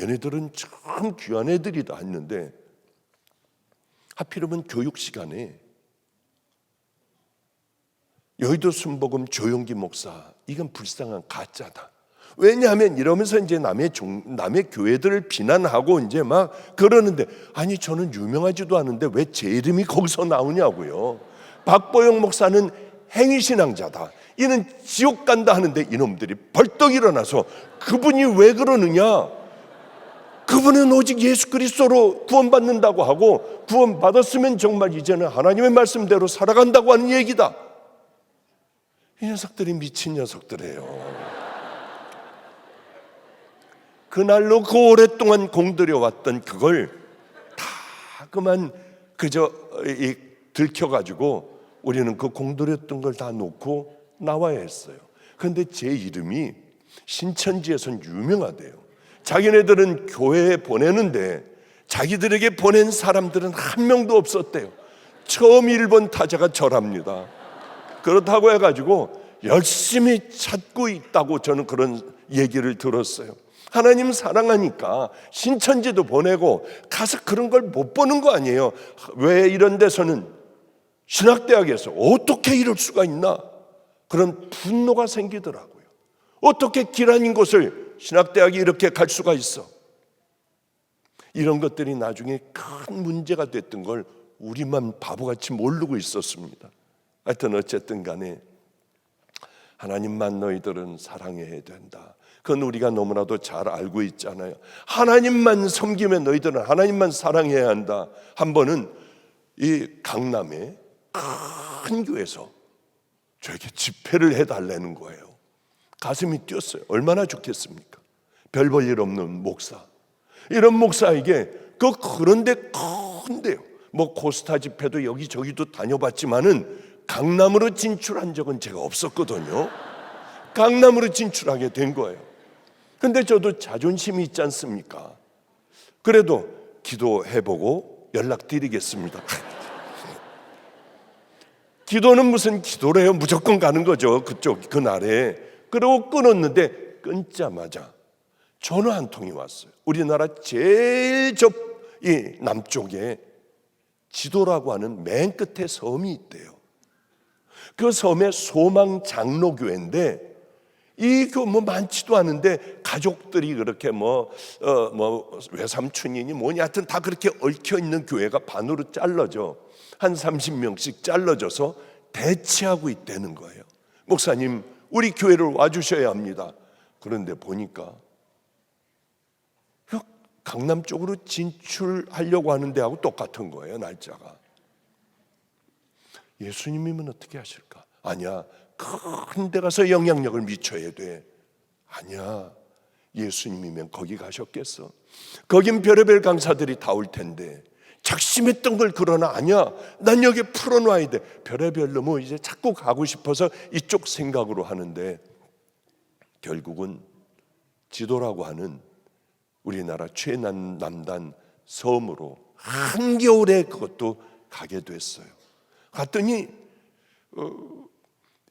얘네들은 참 귀한 애들이다 했는데 하필이면 교육 시간에 여의도 순복음 조용기 목사, 이건 불쌍한 가짜다. 왜냐하면 이러면서 이제 남의 교회들을 비난하고 이제 막 그러는데, 아니 저는 유명하지도 않은데 왜 제 이름이 거기서 나오냐고요. 박보영 목사는 행위신앙자다, 이는 지옥 간다 하는데 이놈들이 벌떡 일어나서 그분이 왜 그러느냐, 그분은 오직 예수 그리스도로 구원받는다고 하고 구원받았으면 정말 이제는 하나님의 말씀대로 살아간다고 하는 얘기다. 이 녀석들이 미친 녀석들이에요. 그날로 그 오랫동안 공들여왔던 그걸 다 그만 그저 들켜가지고 우리는 그 공들였던 걸 다 놓고 나와야 했어요. 그런데 제 이름이 신천지에선 유명하대요. 자기네들은 교회에 보내는데 자기들에게 보낸 사람들은 한 명도 없었대요. 처음 일본 타자가 저랍니다. 그렇다고 해가지고 열심히 찾고 있다고 저는 그런 얘기를 들었어요. 하나님 사랑하니까 신천지도 보내고 가서 그런 걸 못 보는 거 아니에요. 왜 이런 데서는 신학대학에서 어떻게 이럴 수가 있나, 그런 분노가 생기더라고요. 어떻게 길 아닌 곳을 신학대학이 이렇게 갈 수가 있어. 이런 것들이 나중에 큰 문제가 됐던 걸 우리만 바보같이 모르고 있었습니다. 하여튼 어쨌든 간에 하나님만 너희들은 사랑해야 된다. 그건 우리가 너무나도 잘 알고 있잖아요. 하나님만 섬기면 너희들은 하나님만 사랑해야 한다. 한 번은 이 강남의 큰 교회에서 저에게 집회를 해달라는 거예요. 가슴이 뛰었어요. 얼마나 좋겠습니까? 별 볼 일 없는 목사, 이런 목사에게 그런데 큰데요, 뭐 코스타 집회도 여기저기도 다녀봤지만은 강남으로 진출한 적은 제가 없었거든요. 강남으로 진출하게 된 거예요. 근데 저도 자존심이 있지 않습니까? 그래도 기도해보고 연락드리겠습니다. 기도는 무슨 기도래요? 무조건 가는 거죠, 그날에. 그리고 끊었는데 끊자마자 전화 한 통이 왔어요. 우리나라 제일 이 남쪽에 지도라고 하는 맨 끝에 섬이 있대요. 그 섬에 소망 장로교회인데 이 뭐 많지도 않은데 가족들이 그렇게 외삼촌이니 뭐니 하여튼 다 그렇게 얽혀 있는 교회가 반으로 잘라져 한 30명씩 잘라져서 대치하고 있다는 거예요. 목사님, 우리 교회를 와주셔야 합니다. 그런데 보니까 강남 쪽으로 진출하려고 하는 데하고 똑같은 거예요, 날짜가. 예수님이면 어떻게 하실까? 아니야, 큰 데 가서 영향력을 미쳐야 돼. 아니야, 예수님이면 거기 가셨겠어? 거긴 별의별 강사들이 다 올 텐데. 작심했던 걸 그러나 아니야, 난 여기 풀어놔야 돼. 별의별로 뭐 이제 자꾸 가고 싶어서 이쪽 생각으로 하는데 결국은 지도라고 하는 우리나라 최남단 섬으로 한겨울에 그것도 가게 됐어요. 갔더니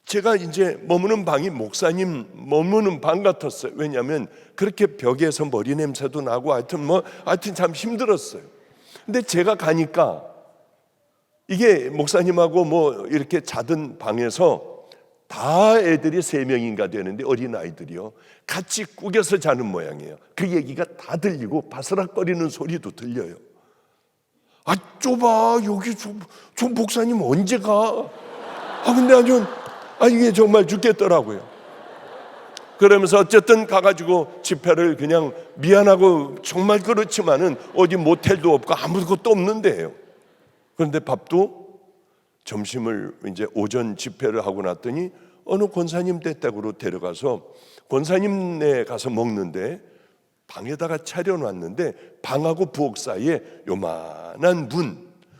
제가 이제 머무는 방이 목사님 머무는 방 같았어요. 왜냐하면 그렇게 벽에서 머리 냄새도 나고 하여튼 참 힘들었어요. 근데 제가 가니까 이게 목사님하고 이렇게 자던 방에서 다 애들이 3명인가 되는데 어린아이들이요, 같이 꾸겨서 자는 모양이에요. 그 얘기가 다 들리고 바스락거리는 소리도 들려요. 아, 좁아. 여기 저 목사님 언제 가? 근데 이게 정말 죽겠더라고요. 그러면서 어쨌든 가가지고 집회를 그냥 미안하고 정말 그렇지만은 어디 모텔도 없고 아무것도 없는 데예요. 그런데 밥도 점심을 이제 오전 집회를 하고 났더니 어느 권사님 댁으로 데려가서 권사님네 가서 먹는데 방에다가 차려놨는데 방하고 부엌 사이에 요만한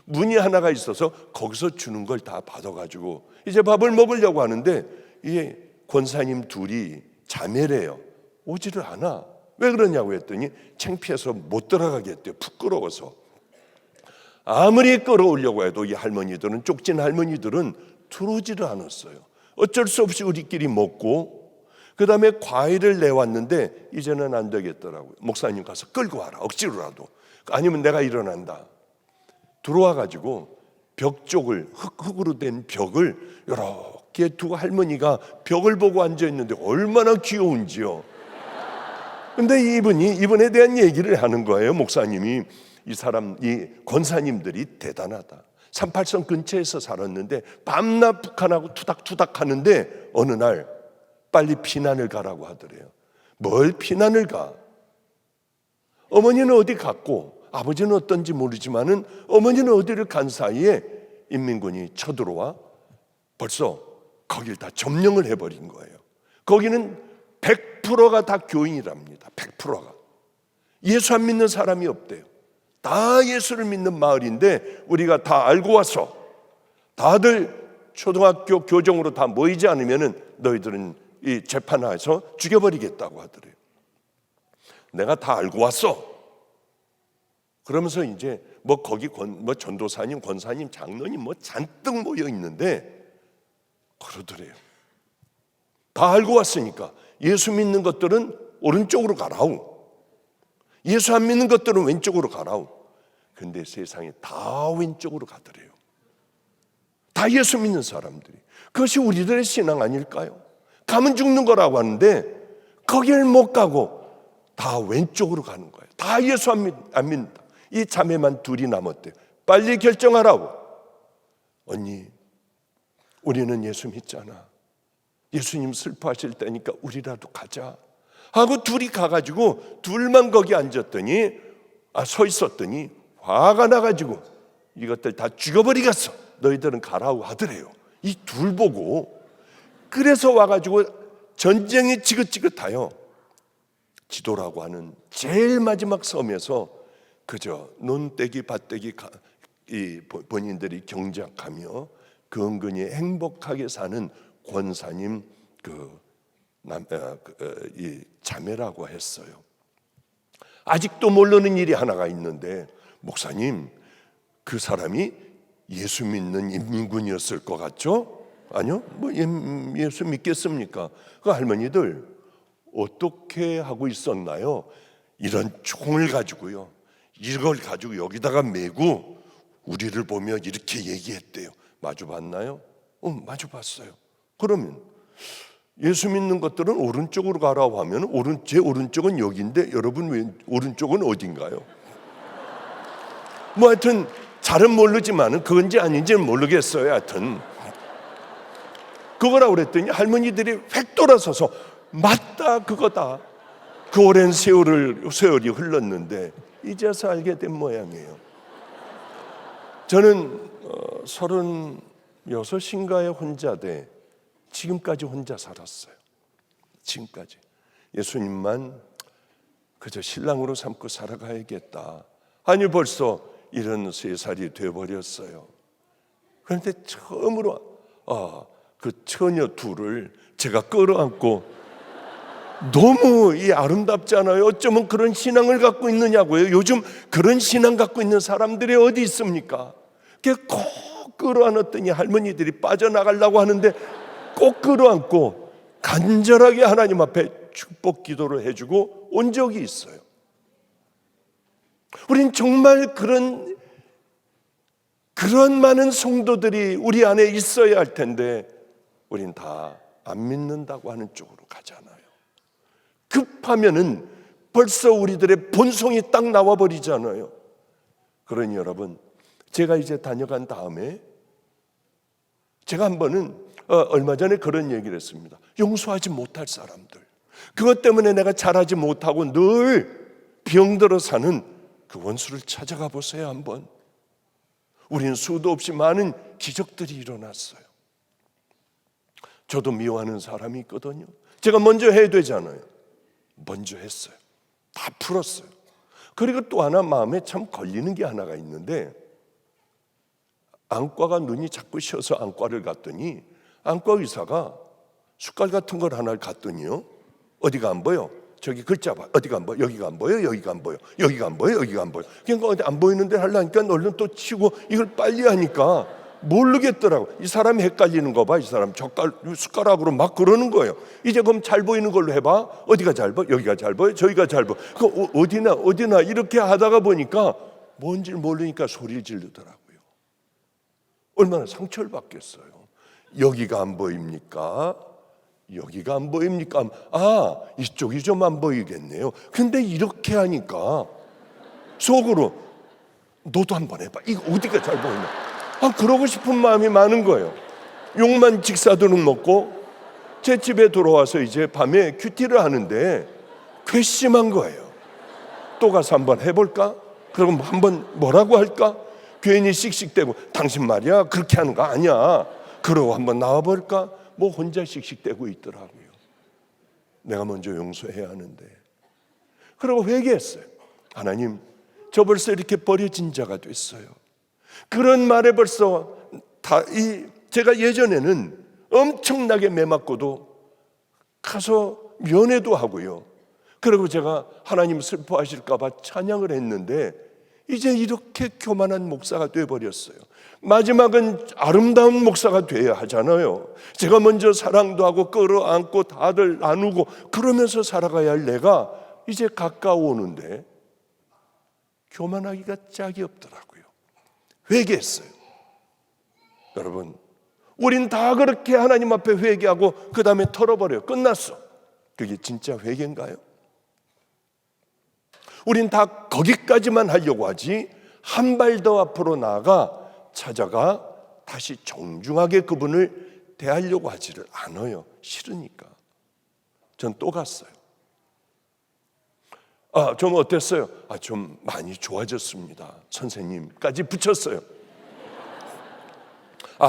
문이 하나가 있어서 거기서 주는 걸 다 받아가지고 이제 밥을 먹으려고 하는데 이게 권사님 둘이 자매래요. 오지를 않아. 왜 그러냐고 했더니 창피해서 못 들어가겠대요. 부끄러워서. 아무리 끌어오려고 해도 이 할머니들은, 쪽진 할머니들은 들어오지를 않았어요. 어쩔 수 없이 우리끼리 먹고 그 다음에 과일을 내왔는데 이제는 안 되겠더라고요. 목사님 가서 끌고 와라, 억지로라도. 아니면 내가 일어난다. 들어와가지고 벽 쪽을, 흙으로 된 벽을 이렇게 두 할머니가 벽을 보고 앉아있는데 얼마나 귀여운지요. 근데 이분에 대한 얘기를 하는 거예요. 목사님이 이 권사님들이 대단하다. 38선 근처에서 살았는데 밤낮 북한하고 투닥투닥 하는데 어느 날 빨리 피난을 가라고 하더래요. 뭘 피난을 가? 어머니는 어디 갔고 아버지는 어떤지 모르지만은 어머니는 어디를 간 사이에 인민군이 쳐들어와 벌써 거길 다 점령을 해버린 거예요. 거기는 100%가 다 교인이랍니다. 100%가. 예수 안 믿는 사람이 없대요. 다 예수를 믿는 마을인데 우리가 다 알고 와서 다들 초등학교 교정으로 다 모이지 않으면은 너희들은 이 재판하에서 죽여버리겠다고 하더래요. 내가 다 알고 왔어. 그러면서 이제 거기 전도사님, 권사님, 장로님 잔뜩 모여 있는데 그러더래요. 다 알고 왔으니까 예수 믿는 것들은 오른쪽으로 가라우. 예수 안 믿는 것들은 왼쪽으로 가라우. 근데 세상에 다 왼쪽으로 가더래요. 다 예수 믿는 사람들이. 그것이 우리들의 신앙 아닐까요? 가면 죽는 거라고 하는데 거길 못 가고 다 왼쪽으로 가는 거예요. 다 예수 안 믿는다. 이 자매만 둘이 남았대요. 빨리 결정하라고. 언니, 우리는 예수 믿잖아. 예수님 슬퍼하실 때니까 우리라도 가자 하고 둘이 가가지고 둘만 거기 앉았더니 서 있었더니 화가 나가지고 이것들 다 죽여버리겠어. 너희들은 가라고 하더래요. 이 둘 보고. 그래서 와가지고 전쟁이 지긋지긋하여 지도라고 하는 제일 마지막 섬에서 그저 논떼기 밭떼기 본인들이 경작하며 근근히 행복하게 사는 권사님 이 자매라고 했어요. 아직도 모르는 일이 하나가 있는데 목사님, 그 사람이 예수 믿는 인민군이었을 것 같죠? 아니요. 예수 믿겠습니까? 그 할머니들 어떻게 하고 있었나요? 이런 총을 가지고요. 이걸 가지고 여기다가 메고 우리를 보며 이렇게 얘기했대요. 마주 봤나요? 마주 봤어요. 그러면 예수 믿는 것들은 오른쪽으로 가라고 하면 제 오른쪽은 여기인데 여러분 오른쪽은 어딘가요? 하여튼 잘은 모르지만은 그건지 아닌지는 모르겠어요. 하여튼 그거라고 그랬더니 할머니들이 획 돌아서서 맞다, 그거다. 그 오랜 세월이 흘렀는데 이제서 알게 된 모양이에요. 저는 36인가에 혼자 돼 지금까지 혼자 살았어요. 지금까지 예수님만 그저 신랑으로 삼고 살아가야겠다. 아니 벌써 73살이 돼버렸어요. 그런데 처음으로 그 처녀 둘을 제가 끌어안고 너무 아름답잖아요. 어쩌면 그런 신앙을 갖고 있느냐고요. 요즘 그런 신앙 갖고 있는 사람들이 어디 있습니까? 꼭 꼭 끌어안았더니 할머니들이 빠져나가려고 하는데 꼭 끌어안고 간절하게 하나님 앞에 축복 기도를 해주고 온 적이 있어요. 우린 정말 그런 많은 성도들이 우리 안에 있어야 할 텐데 우린 다 안 믿는다고 하는 쪽으로 가잖아요. 급하면은 벌써 우리들의 본성이 딱 나와버리잖아요. 그러니 여러분, 제가 이제 다녀간 다음에 제가 한 번은 얼마 전에 그런 얘기를 했습니다. 용서하지 못할 사람들, 그것 때문에 내가 잘하지 못하고 늘 병들어 사는 그 원수를 찾아가 보세요. 한번. 우리는 수도 없이 많은 기적들이 일어났어요. 저도 미워하는 사람이 있거든요. 제가 먼저 해야 되잖아요. 먼저 했어요. 다 풀었어요. 그리고 또 하나 마음에 참 걸리는 게 하나가 있는데, 안과가 눈이 자꾸 쉬어서 안과를 갔더니 안과 의사가 숟갈 같은 걸 하나를 갔더니요, 어디가 안 보여? 저기 글자 봐. 어디가 안 보여? 여기가 안 보여? 여기가 안 보여? 여기가 안 보여? 여기가 안 보여? 그러니까 어디 안 보이는데 하려니까 얼른 또 치고 이걸 빨리 하니까 모르겠더라고. 이 사람이 헷갈리는 거 봐. 이 사람 숟가락으로 막 그러는 거예요. 이제 그럼 잘 보이는 걸로 해봐. 어디가 잘 보여? 여기가 잘 보여? 저기가 잘 보여? 그 어디나 이렇게 하다가 보니까 뭔지 모르니까 소리를 지르더라고요. 얼마나 상처를 받겠어요. 여기가 안 보입니까? 여기가 안 보입니까? 아, 이쪽이 좀 안 보이겠네요. 근데 이렇게 하니까 속으로 너도 한번 해봐. 이거 어디가 잘 보이냐? 그러고 싶은 마음이 많은 거예요. 욕만 직사도는 먹고 제 집에 들어와서 이제 밤에 큐티를 하는데 괘씸한 거예요. 또 가서 한번 해볼까? 그럼 한번 뭐라고 할까? 괜히 씩씩대고 당신 말이야 그렇게 하는 거 아니야. 그러고 한번 나와볼까? 뭐 혼자 씩씩대고 있더라고요. 내가 먼저 용서해야 하는데. 그러고 회개했어요. 하나님, 저 벌써 이렇게 버려진 자가 됐어요. 그런 말에 벌써 제가 예전에는 엄청나게 매맞고도 가서 면회도 하고요. 그리고 제가 하나님 슬퍼하실까 봐 찬양을 했는데 이제 이렇게 교만한 목사가 되어버렸어요. 마지막은 아름다운 목사가 돼야 하잖아요. 제가 먼저 사랑도 하고 끌어안고 다들 나누고 그러면서 살아가야 할 내가 이제 가까워오는데 교만하기가 짝이 없더라고요. 회개했어요. 여러분, 우린 다 그렇게 하나님 앞에 회개하고 그 다음에 털어버려요. 끝났어. 그게 진짜 회개인가요? 우린 다 거기까지만 하려고 하지 한 발 더 앞으로 나아가 찾아가 다시 정중하게 그분을 대하려고 하지를 않아요. 싫으니까. 전 또 갔어요. 좀 어땠어요? 좀 많이 좋아졌습니다. 선생님까지 붙였어요.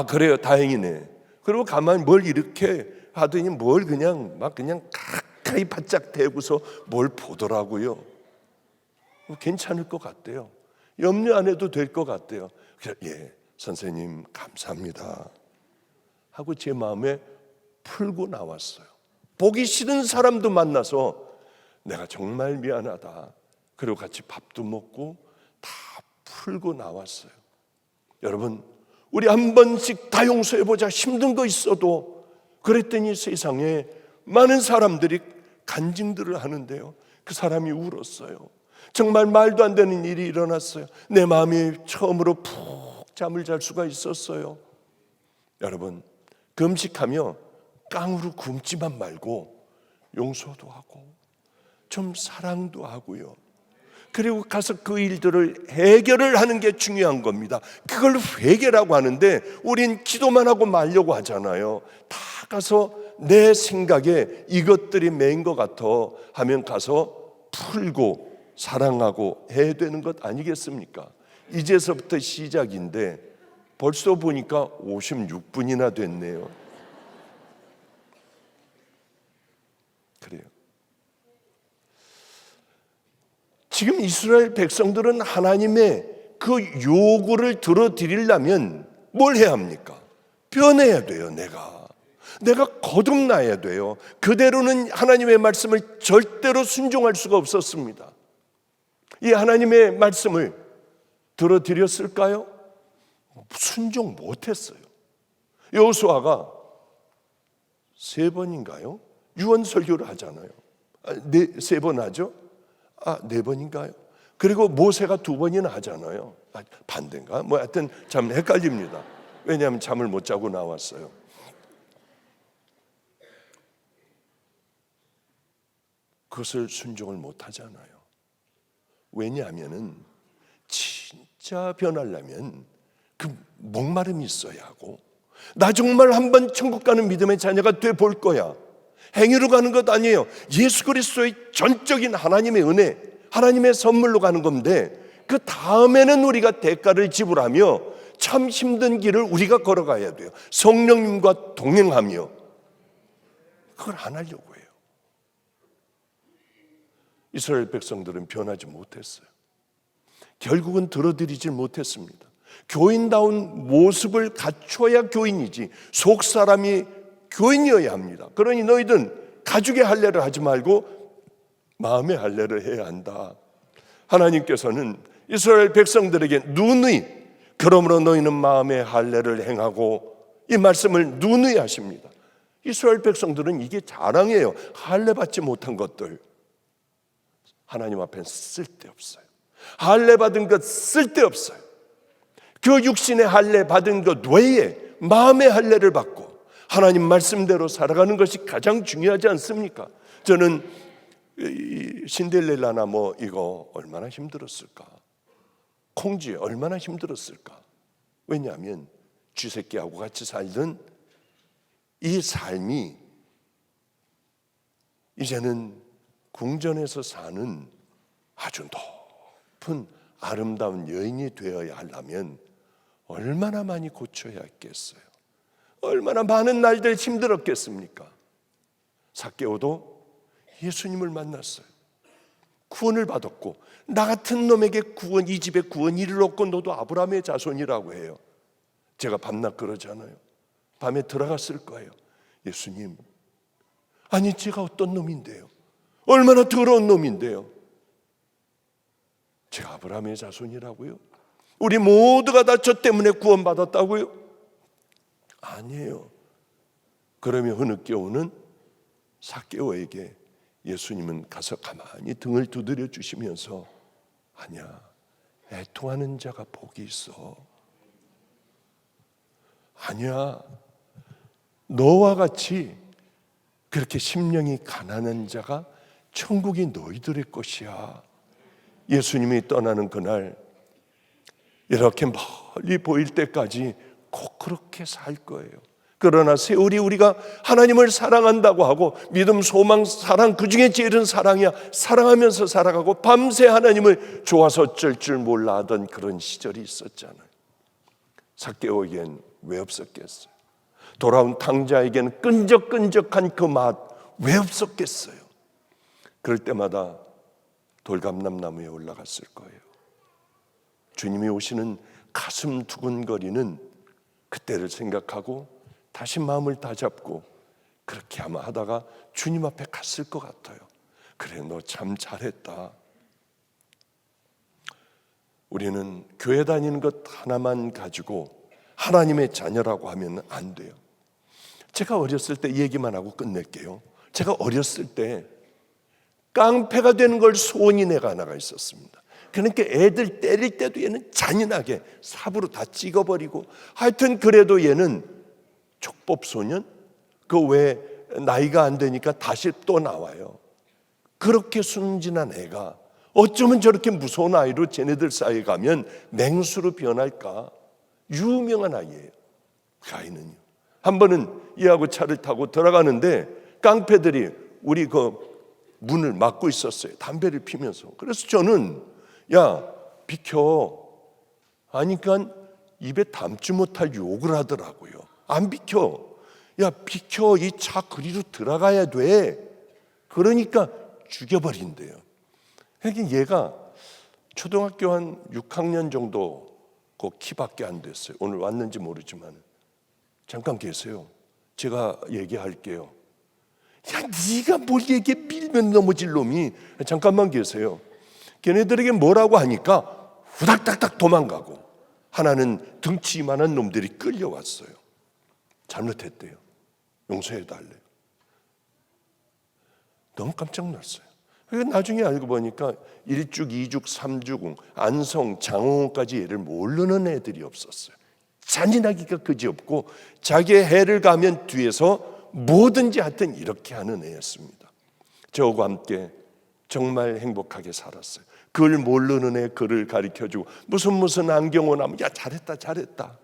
그래요. 다행이네. 그리고 가만히 뭘 이렇게 하더니 뭘 그냥 가까이 바짝 대고서 뭘 보더라고요. 괜찮을 것 같대요. 염려 안 해도 될 것 같대요. 예, 선생님 감사합니다 하고 제 마음에 풀고 나왔어요. 보기 싫은 사람도 만나서 내가 정말 미안하다. 그리고 같이 밥도 먹고 다 풀고 나왔어요. 여러분, 우리 한 번씩 다 용서해보자. 힘든 거 있어도. 그랬더니 세상에 많은 사람들이 간증들을 하는데요, 그 사람이 울었어요. 정말 말도 안 되는 일이 일어났어요. 내 마음이 처음으로 푹 잠을 잘 수가 있었어요. 여러분, 금식하며 깡으로 굶지만 말고 용서도 하고 좀 사랑도 하고요. 그리고 가서 그 일들을 해결을 하는 게 중요한 겁니다. 그걸 회개라고 하는데 우린 기도만 하고 말려고 하잖아요. 다 가서 내 생각에 이것들이 메인 것 같아 하면 가서 풀고 사랑하고 해야 되는 것 아니겠습니까? 이제서부터 시작인데 벌써 보니까 56분이나 됐네요. 그래요. 지금 이스라엘 백성들은 하나님의 그 요구를 들어드리려면 뭘 해야 합니까? 변해야 돼요. 내가 거듭나야 돼요. 그대로는 하나님의 말씀을 절대로 순종할 수가 없었습니다. 이 하나님의 말씀을 들어드렸을까요? 순종 못했어요. 여호수아가 3번인가요? 유언 설교를 하잖아요. 3번 하죠? 4번인가요? 그리고 모세가 2번이나 하잖아요. 반대인가? 뭐 하여튼 참 헷갈립니다. 왜냐하면 잠을 못 자고 나왔어요. 그것을 순종을 못 하잖아요. 왜냐하면은 진짜 변하려면 그 목마름이 있어야 하고, 나 정말 한번 천국 가는 믿음의 자녀가 돼 볼 거야. 행위로 가는 것 아니에요. 예수 그리스도의 전적인 하나님의 은혜, 하나님의 선물로 가는 건데, 그 다음에는 우리가 대가를 지불하며 참 힘든 길을 우리가 걸어가야 돼요. 성령님과 동행하며. 그걸 안 하려고 해요. 이스라엘 백성들은 변하지 못했어요. 결국은 들어드리질 못했습니다. 교인다운 모습을 갖춰야 교인이지, 속 사람이 교인이어야 합니다. 그러니 너희들은 가죽의 할례를 하지 말고 마음의 할례를 해야 한다. 하나님께서는 이스라엘 백성들에게 누누이 그러므로 너희는 마음의 할례를 행하고, 이 말씀을 누누이 하십니다. 이스라엘 백성들은 이게 자랑이에요. 할례 받지 못한 것들 하나님 앞엔 쓸데없어요. 할례 받은 것 쓸데없어요. 그 육신의 할례 받은 것 외에 마음의 할례를 받고 하나님 말씀대로 살아가는 것이 가장 중요하지 않습니까? 저는 신데렐라나 뭐 이거 얼마나 힘들었을까? 콩쥐 얼마나 힘들었을까? 왜냐하면 쥐새끼하고 같이 살던 이 삶이 이제는 궁전에서 사는 아주 높은 아름다운 여인이 되어야 하려면 얼마나 많이 고쳐야 했겠어요? 얼마나 많은 날들 힘들었겠습니까? 삭개오도 예수님을 만났어요. 구원을 받았고, 나 같은 놈에게 구원, 이 집에 구원 이를 얻고 너도 아브라함의 자손이라고 해요. 제가 밤낮 그러잖아요. 밤에 들어갔을 거예요. 예수님, 아니 제가 어떤 놈인데요? 얼마나 더러운 놈인데요? 제가 아브라함의 자손이라고요? 우리 모두가 다 저 때문에 구원받았다고요? 아니에요. 그러면 흐느껴오는 삭개오에게 예수님은 가서 가만히 등을 두드려 주시면서, 아니야, 애통하는 자가 복이 있어. 아니야, 너와 같이 그렇게 심령이 가난한 자가 천국이 너희들의 것이야. 예수님이 떠나는 그날 이렇게 멀리 보일 때까지 꼭 그렇게 살 거예요. 그러나 세월이 우리가 하나님을 사랑한다고 하고 믿음, 소망, 사랑, 그 중에 제일은 사랑이야. 사랑하면서 살아가고 밤새 하나님을 좋아서 어쩔 줄 몰라 하던 그런 시절이 있었잖아요. 삭개오에겐 왜 없었겠어요? 돌아온 탕자에게는 끈적끈적한 그 맛 왜 없었겠어요? 그럴 때마다 돌감람나무에 올라갔을 거예요. 주님이 오시는 가슴 두근거리는 그때를 생각하고 다시 마음을 다잡고 그렇게 아마 하다가 주님 앞에 갔을 것 같아요. 그래, 너 참 잘했다. 우리는 교회 다니는 것 하나만 가지고 하나님의 자녀라고 하면 안 돼요. 제가 어렸을 때 얘기만 하고 끝낼게요. 제가 어렸을 때 깡패가 되는 걸 소원인 애가 하나가 있었습니다. 그러니까 애들 때릴 때도 얘는 잔인하게 삽으로 다 찍어버리고, 하여튼 그래도 얘는 촉법소년, 그 왜 나이가 안 되니까 다시 또 나와요. 그렇게 순진한 애가 어쩌면 저렇게 무서운 아이로 쟤네들 사이에 가면 맹수로 변할까? 유명한 아이예요. 그 아이는요. 한 번은 얘하고 차를 타고 들어가는데 깡패들이 우리 그 문을 막고 있었어요. 담배를 피면서. 그래서 저는 야 비켜 하니까 입에 담지 못할 욕을 하더라고요. 안 비켜. 야 비켜, 이 차 그리로 들어가야 돼. 그러니까 죽여버린대요. 그러니까 얘가 초등학교 한 6학년 정도 그 키밖에 안 됐어요. 오늘 왔는지 모르지만 잠깐 계세요. 제가 얘기할게요. 야 네가 뭘 얘기해, 밀면 넘어질 놈이. 잠깐만 계세요. 걔네들에게 뭐라고 하니까 후닥닥닥 도망가고 하나는 덩치 이만한 놈들이 끌려왔어요. 잘못했대요. 용서해달래요. 너무 깜짝 놀랐어요. 나중에 알고 보니까 1죽, 2죽, 3죽, 안성, 장홍까지 얘를 모르는 애들이 없었어요. 잔인하기가 그지없고 자기의 해를 가면 뒤에서 뭐든지 하여튼 이렇게 하는 애였습니다. 저와 함께 정말 행복하게 살았어요. 글 모르는 애 글을 가르쳐주고 무슨 안경을 하면 야 잘했다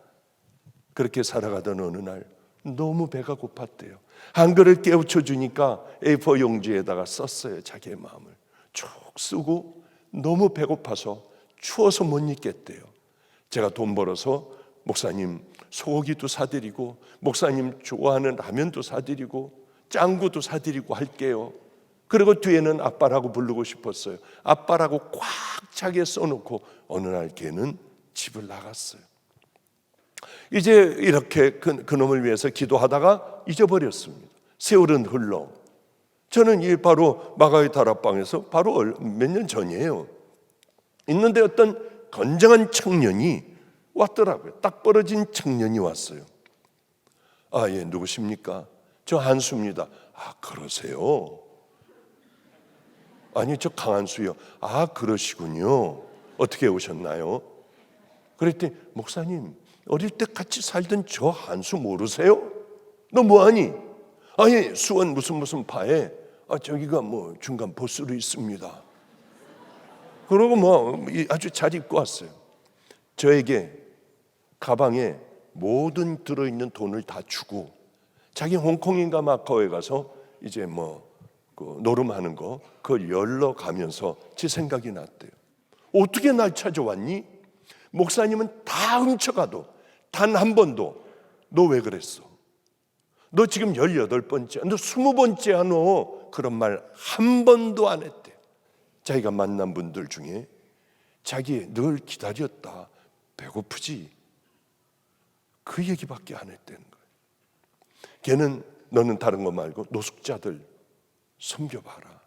그렇게 살아가던 어느 날 너무 배가 고팠대요. 한글을 깨우쳐 주니까 A4 용지에다가 썼어요. 자기의 마음을 쭉 쓰고 너무 배고파서 추워서 못 읽겠대요. 제가 돈 벌어서 목사님 소고기도 사드리고 목사님 좋아하는 라면도 사드리고 짱구도 사드리고 할게요. 그리고 뒤에는 아빠라고 부르고 싶었어요. 아빠라고 꽉 차게 써놓고 어느 날 걔는 집을 나갔어요. 이제 이렇게 그 놈을 위해서 기도하다가 잊어버렸습니다. 세월은 흘러. 저는 이 바로 마가의 다락방에서 바로 몇 년 전이에요. 있는데 어떤 건장한 청년이 왔더라고요. 딱 벌어진 청년이 왔어요. 아, 예, 누구십니까? 저 한수입니다. 아, 그러세요? 아니, 저 강한수요. 아, 그러시군요. 어떻게 오셨나요? 그랬더니 목사님, 어릴 때 같이 살던 저 한수 모르세요? 너 뭐하니? 아니, 수원 무슨 파에 저기가 뭐 중간 보스로 있습니다. 그러고 뭐 아주 잘 입고 왔어요. 저에게 가방에 모든 들어있는 돈을 다 주고 자기 홍콩인가 마카오에 가서 이제 뭐 그 노름하는 거 그걸 열러 가면서 제 생각이 났대요. 어떻게 날 찾아왔니? 목사님은 다 훔쳐가도 단 한 번도 너 왜 그랬어? 너 지금 18번째, 너 20번째 하노? 그런 말 한 번도 안 했대. 자기가 만난 분들 중에 자기 늘 기다렸다, 배고프지? 그 얘기밖에 안 했다는 거예요. 걔는 너는 다른 거 말고 노숙자들 섬겨봐라.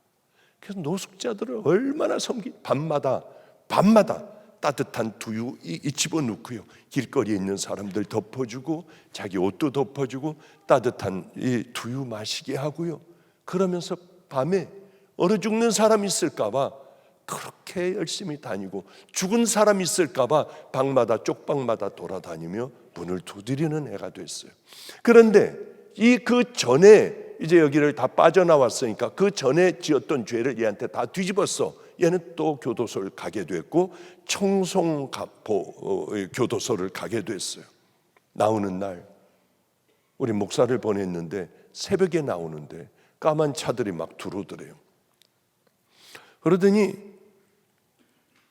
그래서 노숙자들을 얼마나 밤마다 따뜻한 두유 집어넣고요. 길거리에 있는 사람들 덮어주고 자기 옷도 덮어주고 따뜻한 이 두유 마시게 하고요. 그러면서 밤에 얼어 죽는 사람 있을까 봐 그렇게 열심히 다니고 죽은 사람 있을까 봐 방마다 쪽방마다 돌아다니며 문을 두드리는 애가 됐어요. 그런데 그 전에 이제 여기를 다 빠져나왔으니까 그 전에 지었던 죄를 얘한테 다 뒤집었어. 얘는 또 교도소를 가게 됐고 청송갑포 교도소를 가게 됐어요. 나오는 날 우리 목사를 보냈는데 새벽에 나오는데 까만 차들이 막 들어오더래요. 그러더니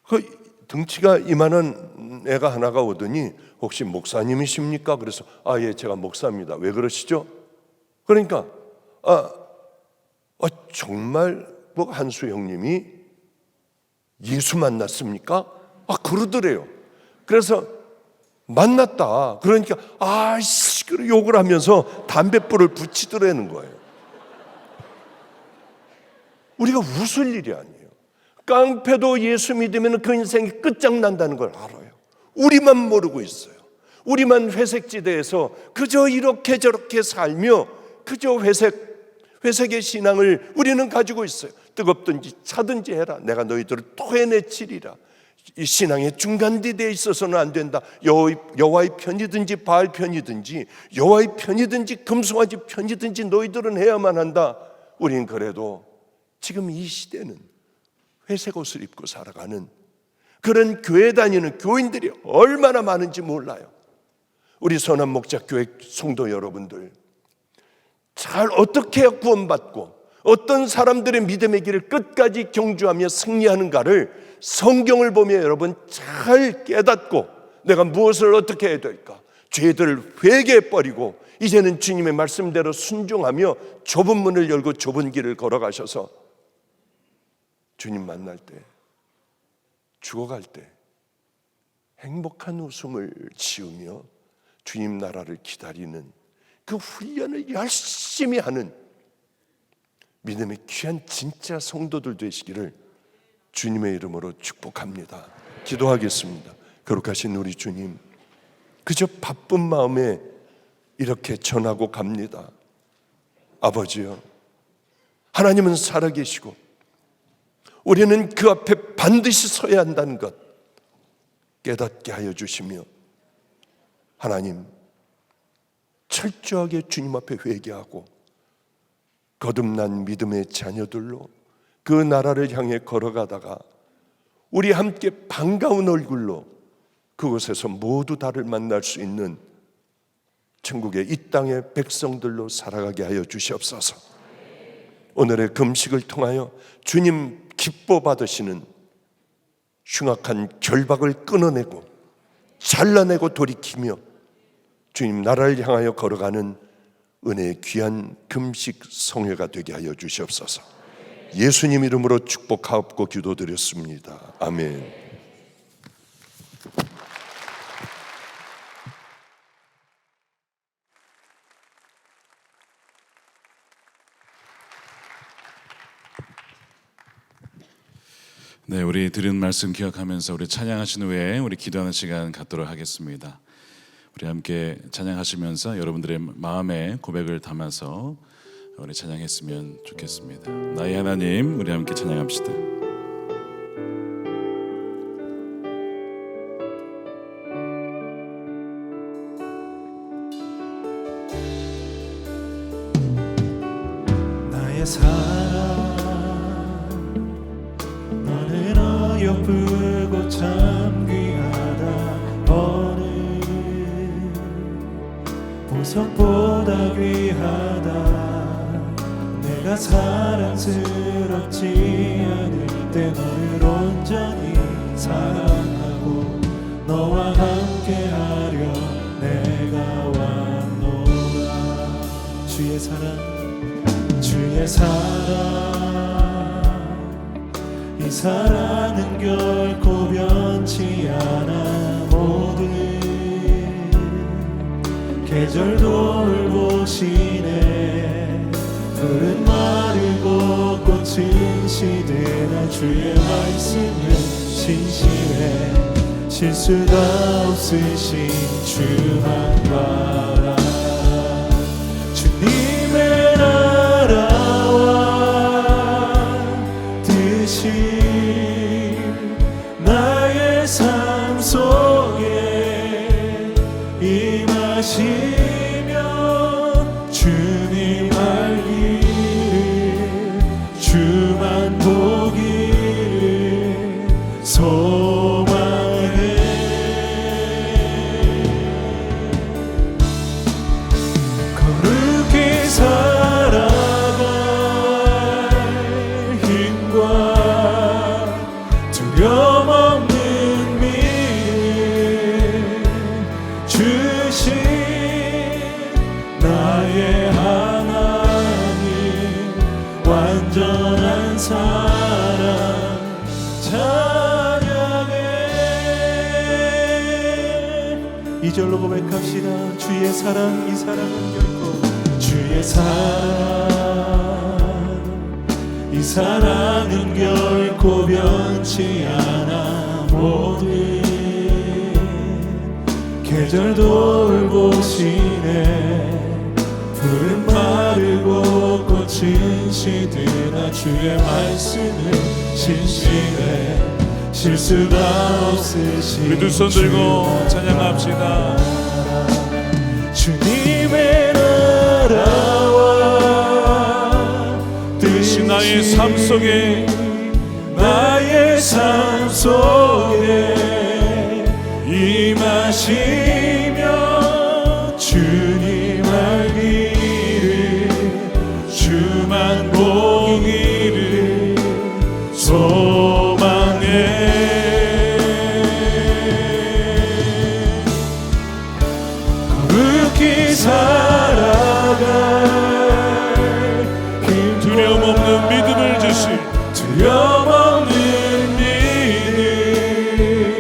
그 덩치가 이만한 애가 하나가 오더니 혹시 목사님이십니까? 그래서 아, 예, 제가 목사입니다. 왜 그러시죠? 그러니까 정말 뭐 한수 형님이 예수 만났습니까? 그러더래요. 그래서 만났다. 그러니까 욕을 하면서 담뱃불을 붙이더라는 거예요. 우리가 웃을 일이 아니에요. 깡패도 예수 믿으면 그 인생이 끝장난다는 걸 알아요. 우리만 모르고 있어요. 우리만 회색지대에서 그저 이렇게 저렇게 살며 그저 회색의 신앙을 우리는 가지고 있어요. 뜨겁든지 차든지 해라. 내가 너희들을 토해내치리라. 이 신앙의 중간지대에 있어서는 안 된다. 여호와의 편이든지 바알 편이든지 여호와의 편이든지 금송아지 편이든지 너희들은 해야만 한다. 우리는 그래도 지금 이 시대는 회색 옷을 입고 살아가는 그런 교회 다니는 교인들이 얼마나 많은지 몰라요. 우리 선한목자교회 성도 여러분들, 잘 어떻게 구원받고 어떤 사람들의 믿음의 길을 끝까지 경주하며 승리하는가를 성경을 보며 여러분 잘 깨닫고 내가 무엇을 어떻게 해야 될까? 죄들을 회개해버리고 이제는 주님의 말씀대로 순종하며 좁은 문을 열고 좁은 길을 걸어가셔서 주님 만날 때, 죽어갈 때 행복한 웃음을 지으며 주님 나라를 기다리는 그 훈련을 열심히 하는 믿음의 귀한 진짜 성도들 되시기를 주님의 이름으로 축복합니다. 기도하겠습니다. 거룩하신 우리 주님, 그저 바쁜 마음에 이렇게 전하고 갑니다. 아버지요, 하나님은 살아계시고 우리는 그 앞에 반드시 서야 한다는 것 깨닫게 하여 주시며, 하나님, 철저하게 주님 앞에 회개하고 거듭난 믿음의 자녀들로 그 나라를 향해 걸어가다가 우리 함께 반가운 얼굴로 그곳에서 모두 다를 만날 수 있는 천국의 이 땅의 백성들로 살아가게 하여 주시옵소서. 오늘의 금식을 통하여 주님 기뻐 받으시는 흉악한 결박을 끊어내고 잘라내고 돌이키며 주님 나라를 향하여 걸어가는 은혜의 귀한 금식 성회가 되게 하여 주시옵소서. 예수님 이름으로 축복하옵고 기도드렸습니다. 아멘. 네, 우리 들은 말씀 기억하면서 우리 찬양하신 후에 우리 기도하는 시간 갖도록 하겠습니다. 우리 함께 찬양하시면서 여러분들의 마음의 고백을 담아서 우리 찬양했으면 좋겠습니다. 나의 하나님, 우리 함께 찬양합시다. 나의 사랑, 너는 어여쁘고 참 귀하다. 어느 보석보다 귀하다. 내가 사랑스럽지 않을 때 너를 온전히 사랑하고 너와 함께하려 내가 왔노라. 주의 사랑, 주의 사랑, 이 사랑은 결코 변치 않아. 모든 계절 돌보시네. 푸른 마르고 꽃은 시드나 주의 말씀은 신실해. 실수가 없으신 주 한 나라. 주님의 나라와 뜻이 나의 삶 속에 임하시며 주님 알기를 주만 보기를 소망해. 거룩히 살아갈 힘과 두려움 없는 믿음 주신 나의 하나님, 완전한 사랑 찬양해. 2절로 고백합시다. 주의 사랑, 이 사랑은 결코, 주의 사랑, 이 사랑은 결코 변치 않아. 모든 계절 돌보시네. 푸른 마르고 꽃은 시드나 주의 말씀은 신실해. 실수가 없으신 우리 두 손 들고 찬양합시다. 주님의 나라와 뜻이 나의 삶 속에, 나의 삶 속에 임하시며 주님 알기를 주만 보기를 소망해. 거룩히 살아갈 힘, 두려움 없는 믿음을 주시, 두려움 없는 믿음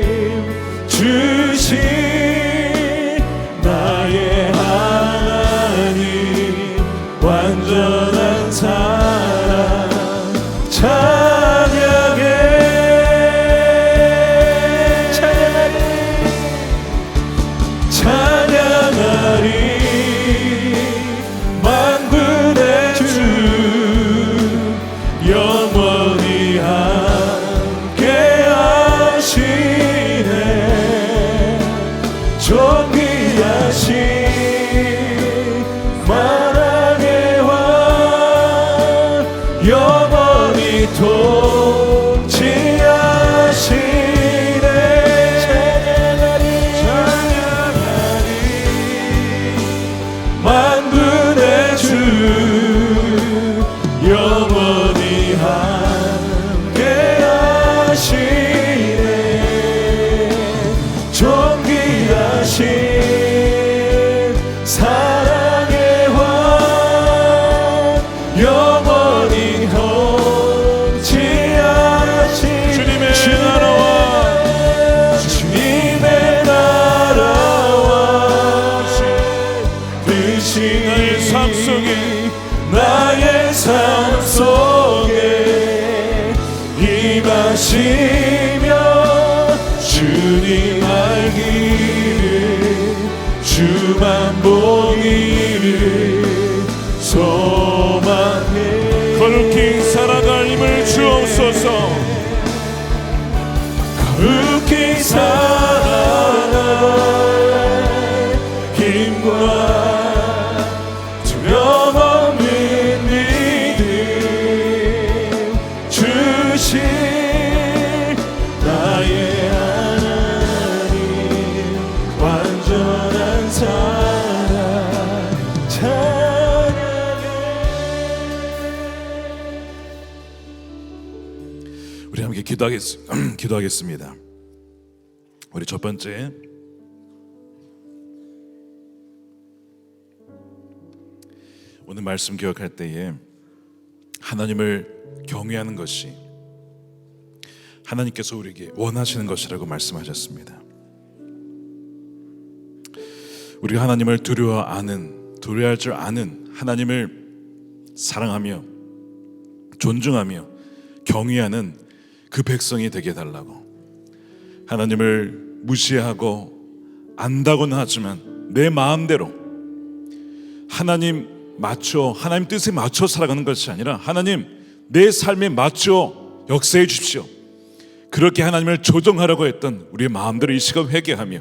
영원히 통치하시네. 찬양하리 만군의 주 영원히 함께 하시네. 존귀하신 사랑의 왕 영원히 통치하신 주님의 나라와 주님의 나라와 되신 나의 삶 속에 나의 삶 속에 임하시며 주님 알기를 주만 보기를 소망해. 거룩히 살아갈 힘을 주옵소서. 거룩히 살아갈 힘과 두려움 없는 믿음 주신 나의 하나님 완전한 사랑 찬양해. 우리 함께 기도하겠습니다. 우리 첫 번째, 오늘 말씀 기억할 때에 하나님을 경외하는 것이 하나님께서 우리에게 원하시는 것이라고 말씀하셨습니다. 우리가 하나님을 두려워할 줄 아는 하나님을 사랑하며 존중하며 경외하는 그 백성이 되게 해달라고. 하나님을 무시하고 안다고는 하지만 내 마음대로 하나님 뜻에 맞춰 살아가는 것이 아니라 하나님 내 삶에 맞춰 역사해 주십시오. 그렇게 하나님을 조정하려고 했던 우리의 마음대로 이 시간 회개하며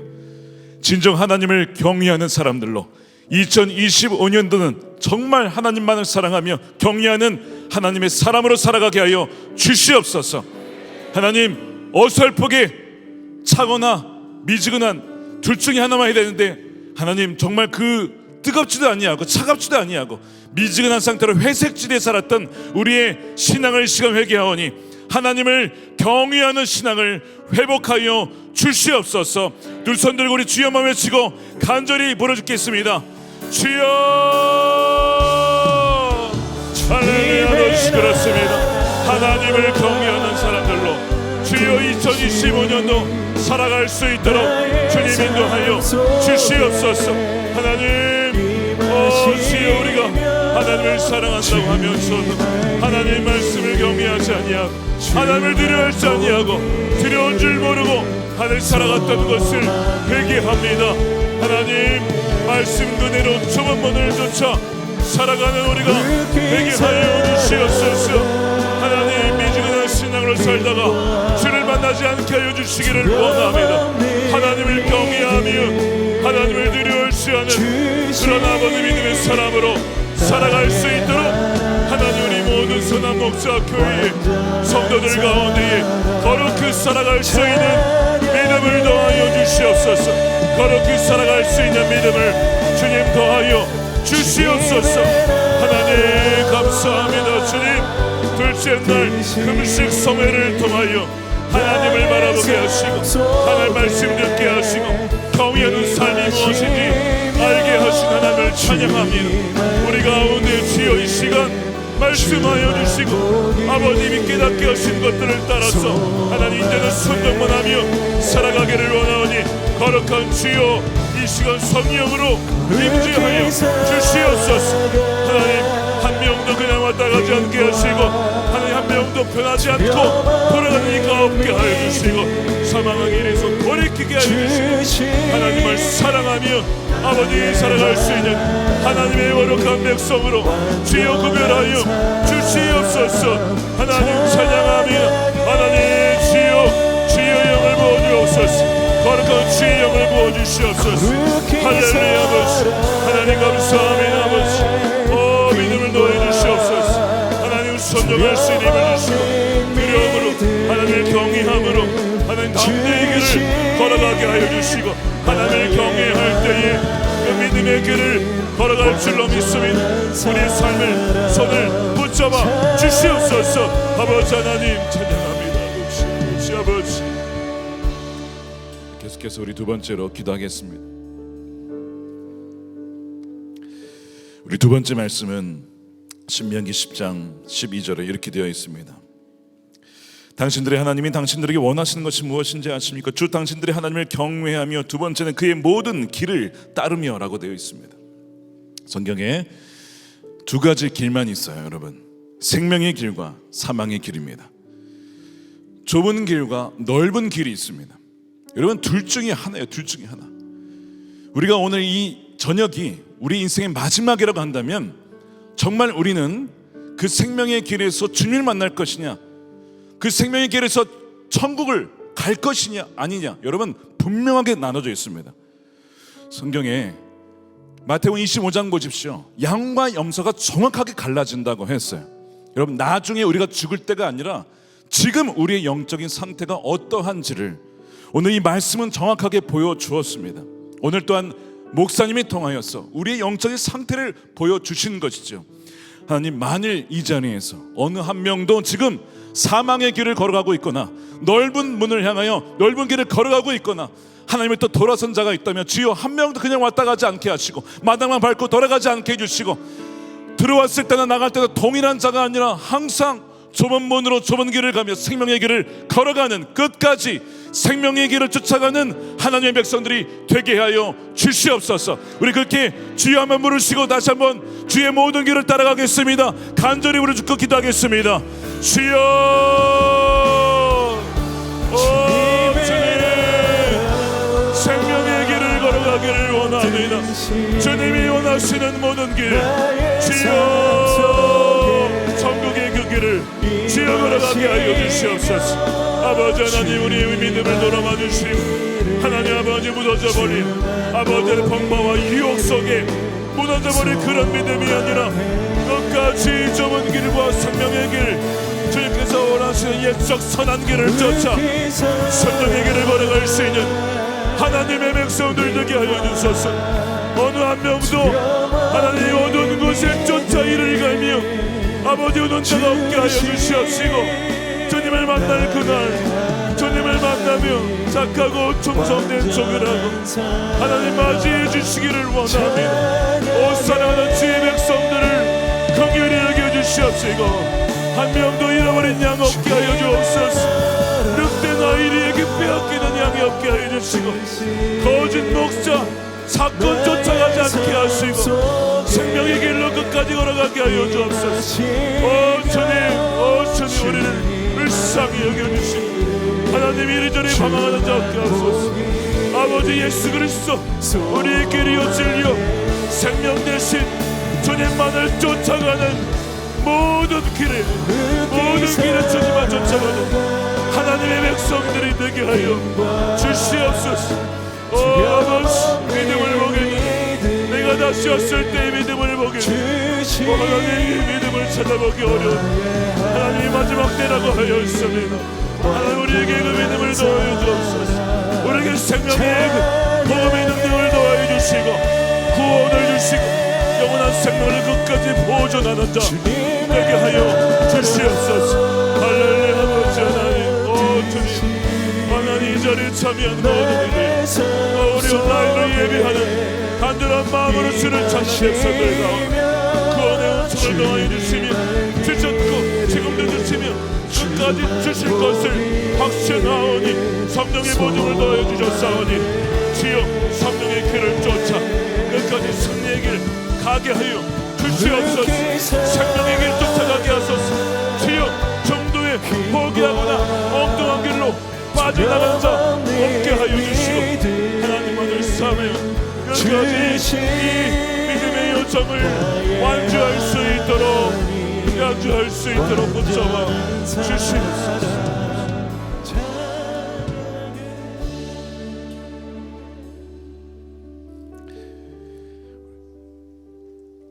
진정 하나님을 경외하는 사람들로 2025년도는 정말 하나님만을 사랑하며 경외하는 하나님의 사람으로 살아가게 하여 주시옵소서. 하나님, 어설프게 차거나 미지근한 둘 중에 하나만 해야 되는데 하나님 정말 그 뜨겁지도 아니하고 차갑지도 아니하고 미지근한 상태로 회색지대에 살았던 우리의 신앙을 시간 회개하오니 하나님을 경외하는 신앙을 회복하여 주시옵소서. 두 손 들고 우리 주여 마음에 치고 간절히 부르짖겠습니다. 주여. 할렐루야. 그렇습니다. 하나님을 경외하는 사람들로 주여 2025년도 살아갈 수 있도록 주님 인도하여 주시옵소서. 하나님, 주여 우리가 하나님을 사랑한다고 하면서도 하나님 말씀을 경외하지 아니하고 하나님을 두려워하지 아니하고 두려운 줄 모르고 하늘 살아갔던 것을 회개합니다. 하나님 말씀 그대로 좁은 문을 쫓아 살아가는 우리가 회개하여 주시옵소서. 하나님 미지근한 신앙으로 살다가 주를 만나지 않게 하여 주시기를 원합니다. 하나님을 경외하며 하나님을 두려워하지 않은 그런 아버지 믿음의 사람으로 살아갈 수 있도록 하나님 우리 모든 선한 목자 교회의 성도들 가운데에 거룩히 살아갈 수 있는 믿음을 더하여 주시옵소서. 거룩히 살아갈 수 있는 믿음을 주님 더하여 주시옵소서. 하나님 감사합니다. 주님 둘째 날 금식 성회를 통하여 하나님을 바라보게 하시고 하나님 말씀 듣게 하시고 경외하는 삶이 무엇인지 알게 하신 하나님을 찬양합니다. 우리 가운데 주여 이 시간 말씀하여 주시고 아버님이 깨닫게 하신 것들을 따라서 하나님 이제는 순종만 하며 살아가기를 원하오니 거룩한 주여 이 시간 성령으로 임재하여 주시옵소서. 하나님 한 명도 그냥 왔다 가지 않게 하시고 하나님 한 명도 변하지 않고 돌아가는 이가 없게 하여 주시고 사망한 길에서 돌이키게 하여 주시고 하나님을 사랑하며 아버지 살아갈 수 있는 하나님의 거룩한 백성으로 주여 구별하여 주시옵소서. 하나님 찬양하며 하나님 주여 영을 부어주옵소서. 거룩한 주의 영을 부어주시옵소서. 할렐루야 아버지 하나님 감사합니다. 아버지 믿음을 더해 주시옵소서. 하나님 손 순종할 수 있는 힘을 주시고 두려움으로 하나님을 경외함으로 하나님 담대의 길을 걸어가게 하여 주시고 하나님을 경외할 때에 그 믿음의 길을 걸어갈 줄로 믿습니다. 우리의 삶을 손을 붙잡아 주시옵소서. 아버지 하나님 찬양합니다. 아버지 아버지. 계속해서 우리 두 번째로 기도하겠습니다. 우리 두 번째 말씀은 신명기 10장 12절에 이렇게 되어 있습니다. 당신들의 하나님이 당신들에게 원하시는 것이 무엇인지 아십니까? 주 당신들의 하나님을 경외하며 두 번째는 그의 모든 길을 따르며 라고 되어 있습니다. 성경에 두 가지 길만 있어요, 여러분. 생명의 길과 사망의 길입니다. 좁은 길과 넓은 길이 있습니다. 여러분, 둘 중에 하나예요. 둘 중에 하나. 우리가 오늘 이 저녁이 우리 인생의 마지막이라고 한다면 정말 우리는 그 생명의 길에서 주님을 만날 것이냐, 그 생명의 길에서 천국을 갈 것이냐 아니냐, 여러분 분명하게 나눠져 있습니다. 성경에 마태복음 25장 보십시오. 양과 염소가 정확하게 갈라진다고 했어요. 여러분, 나중에 우리가 죽을 때가 아니라 지금 우리의 영적인 상태가 어떠한지를 오늘 이 말씀은 정확하게 보여주었습니다. 오늘 또한 목사님이 통하여서 우리의 영적인 상태를 보여주신 것이죠. 하나님, 만일 이 자리에서 어느 한 명도 지금 사망의 길을 걸어가고 있거나 넓은 문을 향하여 넓은 길을 걸어가고 있거나 하나님을 또 돌아선 자가 있다면 주여 한 명도 그냥 왔다 가지 않게 하시고 마당만 밟고 돌아가지 않게 해주시고 들어왔을 때나 나갈 때나 동일한 자가 아니라 항상 좁은 문으로 좁은 길을 가며 생명의 길을 걸어가는, 끝까지 생명의 길을 쫓아가는 하나님의 백성들이 되게 하여 주시옵소서. 우리 그렇게 주여 한번 부르시고 다시 한번 주의 모든 길을 따라가겠습니다. 간절히 우리 죽고 기도하겠습니다. 주여, 주님, 생명의 길을 걸어가기를 원합니다. 주님이 원하시는 모든 길, 주여, 천국의 그 길을 주여 걸어가게 하여 주시옵소서. 아버지 하나님, 우리의 믿음을 돌아봐 주시고 하나님 아버지, 무너져버린 아버지의 방법과 유혹 속에 무너져버린 그런 믿음이 아니라 끝까지 좁은 길과 생명의 길, 주님께서 원하시는 옛적 선한 길을 쫓아 선정의 길을 걸어갈 수 있는 하나님의 백성들 되게 하여 주소서. 어느 한 명도 하나님 어두운 곳에 쫓아 이를 갈며 아버지 어두운 자가 없게 하여 주시옵시고, 주님을 만날 그날 주님을 만나며 착하고 충성된 종을 하고 하나님 맞이해 주시기를 원합니다. 오 사랑하는 주의 백성들을 긍휼히 여겨주시옵시고 한 명도 잃어버린 양 없게 하여 주옵소서. 늑대 나일이에게 빼앗기는 양이 없게 하여 주시고 거짓 목자 사건 쫓아가지 않게 하시고 생명의 길로 끝까지 걸어가게 하여 주옵소서. 오 주님 우리를 불쌍히 여겨주시고 하나님 이리저리 방황하는 자 없게 하소서. 아버지 예수 그리스도 우리의 길이요 진리요 생명 대신 주님만을 쫓아가는 모든 길에 주님만 쫓아가는 하나님의 백성들이 되게 하여 주시옵소서. 오 아버지, 믿음을 보게 주시고 내가 다시 왔을 때의 믿음을 보게 주시고 하나님의 믿음을 찾아보기 어려운 하나님의 마지막 때라고 하여 있습니다. 하나님 우리에게 그 믿음을 더하여 주옵소서. 우리에게 생명의 복음의 능력을 더하여 주시고 구원을 주시고 영원한 생명을 끝까지 보존하는 자 되게 하여 주시옵소서. 할렐루야. 아버지 하나님, 오 주님, 하나님 이 자리에 참여한 모든 이들 어려운 나이를 예비하는 간절한 마음으로 주를 찾는 백성들 가운데 구원의 은총을 더하여 주시며 주셨고 지금도 주시며 끝까지 주실 것을 확신하오니 성령의 보증을 더하여 주셨사오니 주여 성령의 길을 쫓아 끝까지 승리의 길 가게 하여 주시옵소서. 생명의 길 쫓아가게 하소서. 주여 정도에 포기하거나 엉뚱한 길로 빠져나간 자 없게 하여 주시고 하나님만을 삼으며 끝까지 이 믿음의 요정을 완주할 수 있도록 붙잡아 주시옵소서.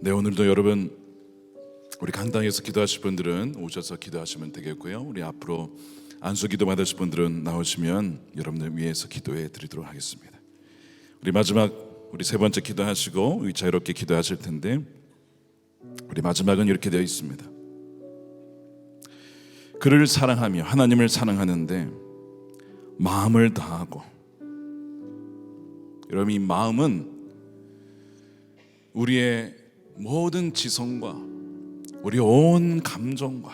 네, 오늘도 여러분 우리 강당에서 기도하실 분들은 오셔서 기도하시면 되겠고요. 우리 앞으로 안수기도 받으실 분들은 나오시면 여러분들 위해서 기도해 드리도록 하겠습니다. 우리 마지막 우리 세 번째 기도하시고 자유롭게 기도하실 텐데, 우리 마지막은 이렇게 되어 있습니다. 그를 사랑하며, 하나님을 사랑하는데 마음을 다하고. 여러분, 이 마음은 우리의 모든 지성과 우리의 온 감정과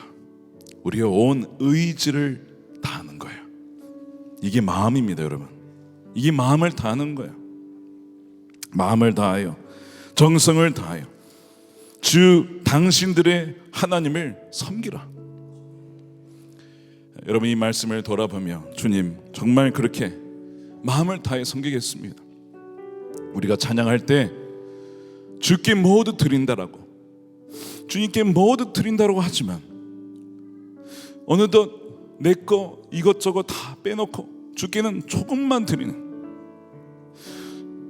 우리의 온 의지를 다하는 거예요. 이게 마음입니다, 여러분. 이게 마음을 다하는 거예요. 마음을 다하여, 정성을 다하여 주 당신들의 하나님을 섬기라. 여러분, 이 말씀을 돌아보며 주님, 정말 그렇게 마음을 다해 섬기겠습니다. 우리가 찬양할 때 주께 모두 드린다라고, 주님께 모두 드린다라고 하지만 어느덧 내 거 이것저것 다 빼놓고 주께는 조금만 드리는,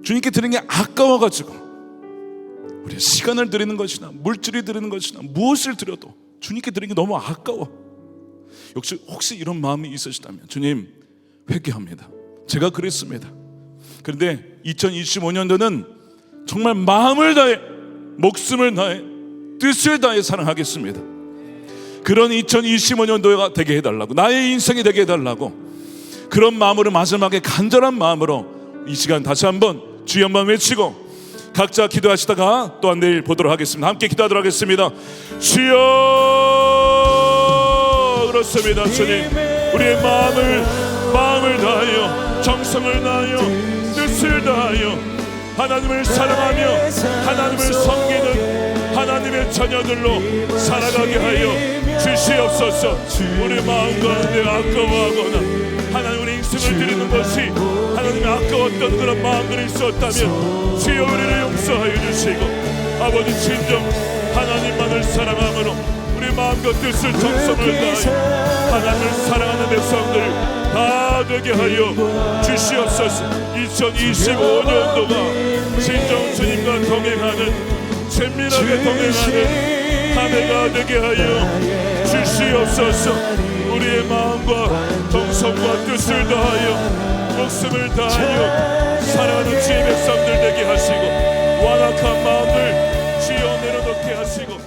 주님께 드리는 게 아까워가지고 우리가 시간을 드리는 것이나 물질이 드리는 것이나 무엇을 드려도 주님께 드리는 게 너무 아까워. 혹시 이런 마음이 있으시다면 주님, 회개합니다. 제가 그랬습니다. 그런데 2025년도는 정말 마음을 다해, 목숨을 다해, 뜻을 다해 사랑하겠습니다. 그런 2025년도가 되게 해달라고, 나의 인생이 되게 해달라고, 그런 마음으로 마지막에 간절한 마음으로 이 시간 다시 한번 주여 한번 외치고 각자 기도하시다가 또한 내일 보도록 하겠습니다. 함께 기도하도록 하겠습니다. 주여, 그렇습니다. 주님, 우리의 마음을 다하여, 정성을 다하여, 뜻을 다하여 하나님을 사랑하며 하나님을 섬기는 하나님의 자녀들로 살아가게 하여 주시옵소서. 우리 마음 가운데 아까워하거나 하나님 우리 인생을 드리는 것이 하나님의 아까웠던 그런 마음들이 있었다면 주여 우리를 용서하여 주시고, 아버지 진정 하나님만을 사랑함으로 우리 마음과 뜻을, 정성을 다하여 하나님을 사랑하는 백성들 다 되게 하여 주시옵소서. 2025년도가 진정 주님과 동행하는, 친밀하게 동행하는 한 해가 되게 하여 주시옵소서. 우리의 마음과 정성과 뜻을 다하여, 목숨을 다하여 사랑하는 주의 백성들 되게 하시고, 완악한 마음을 주여 내려놓게 하시고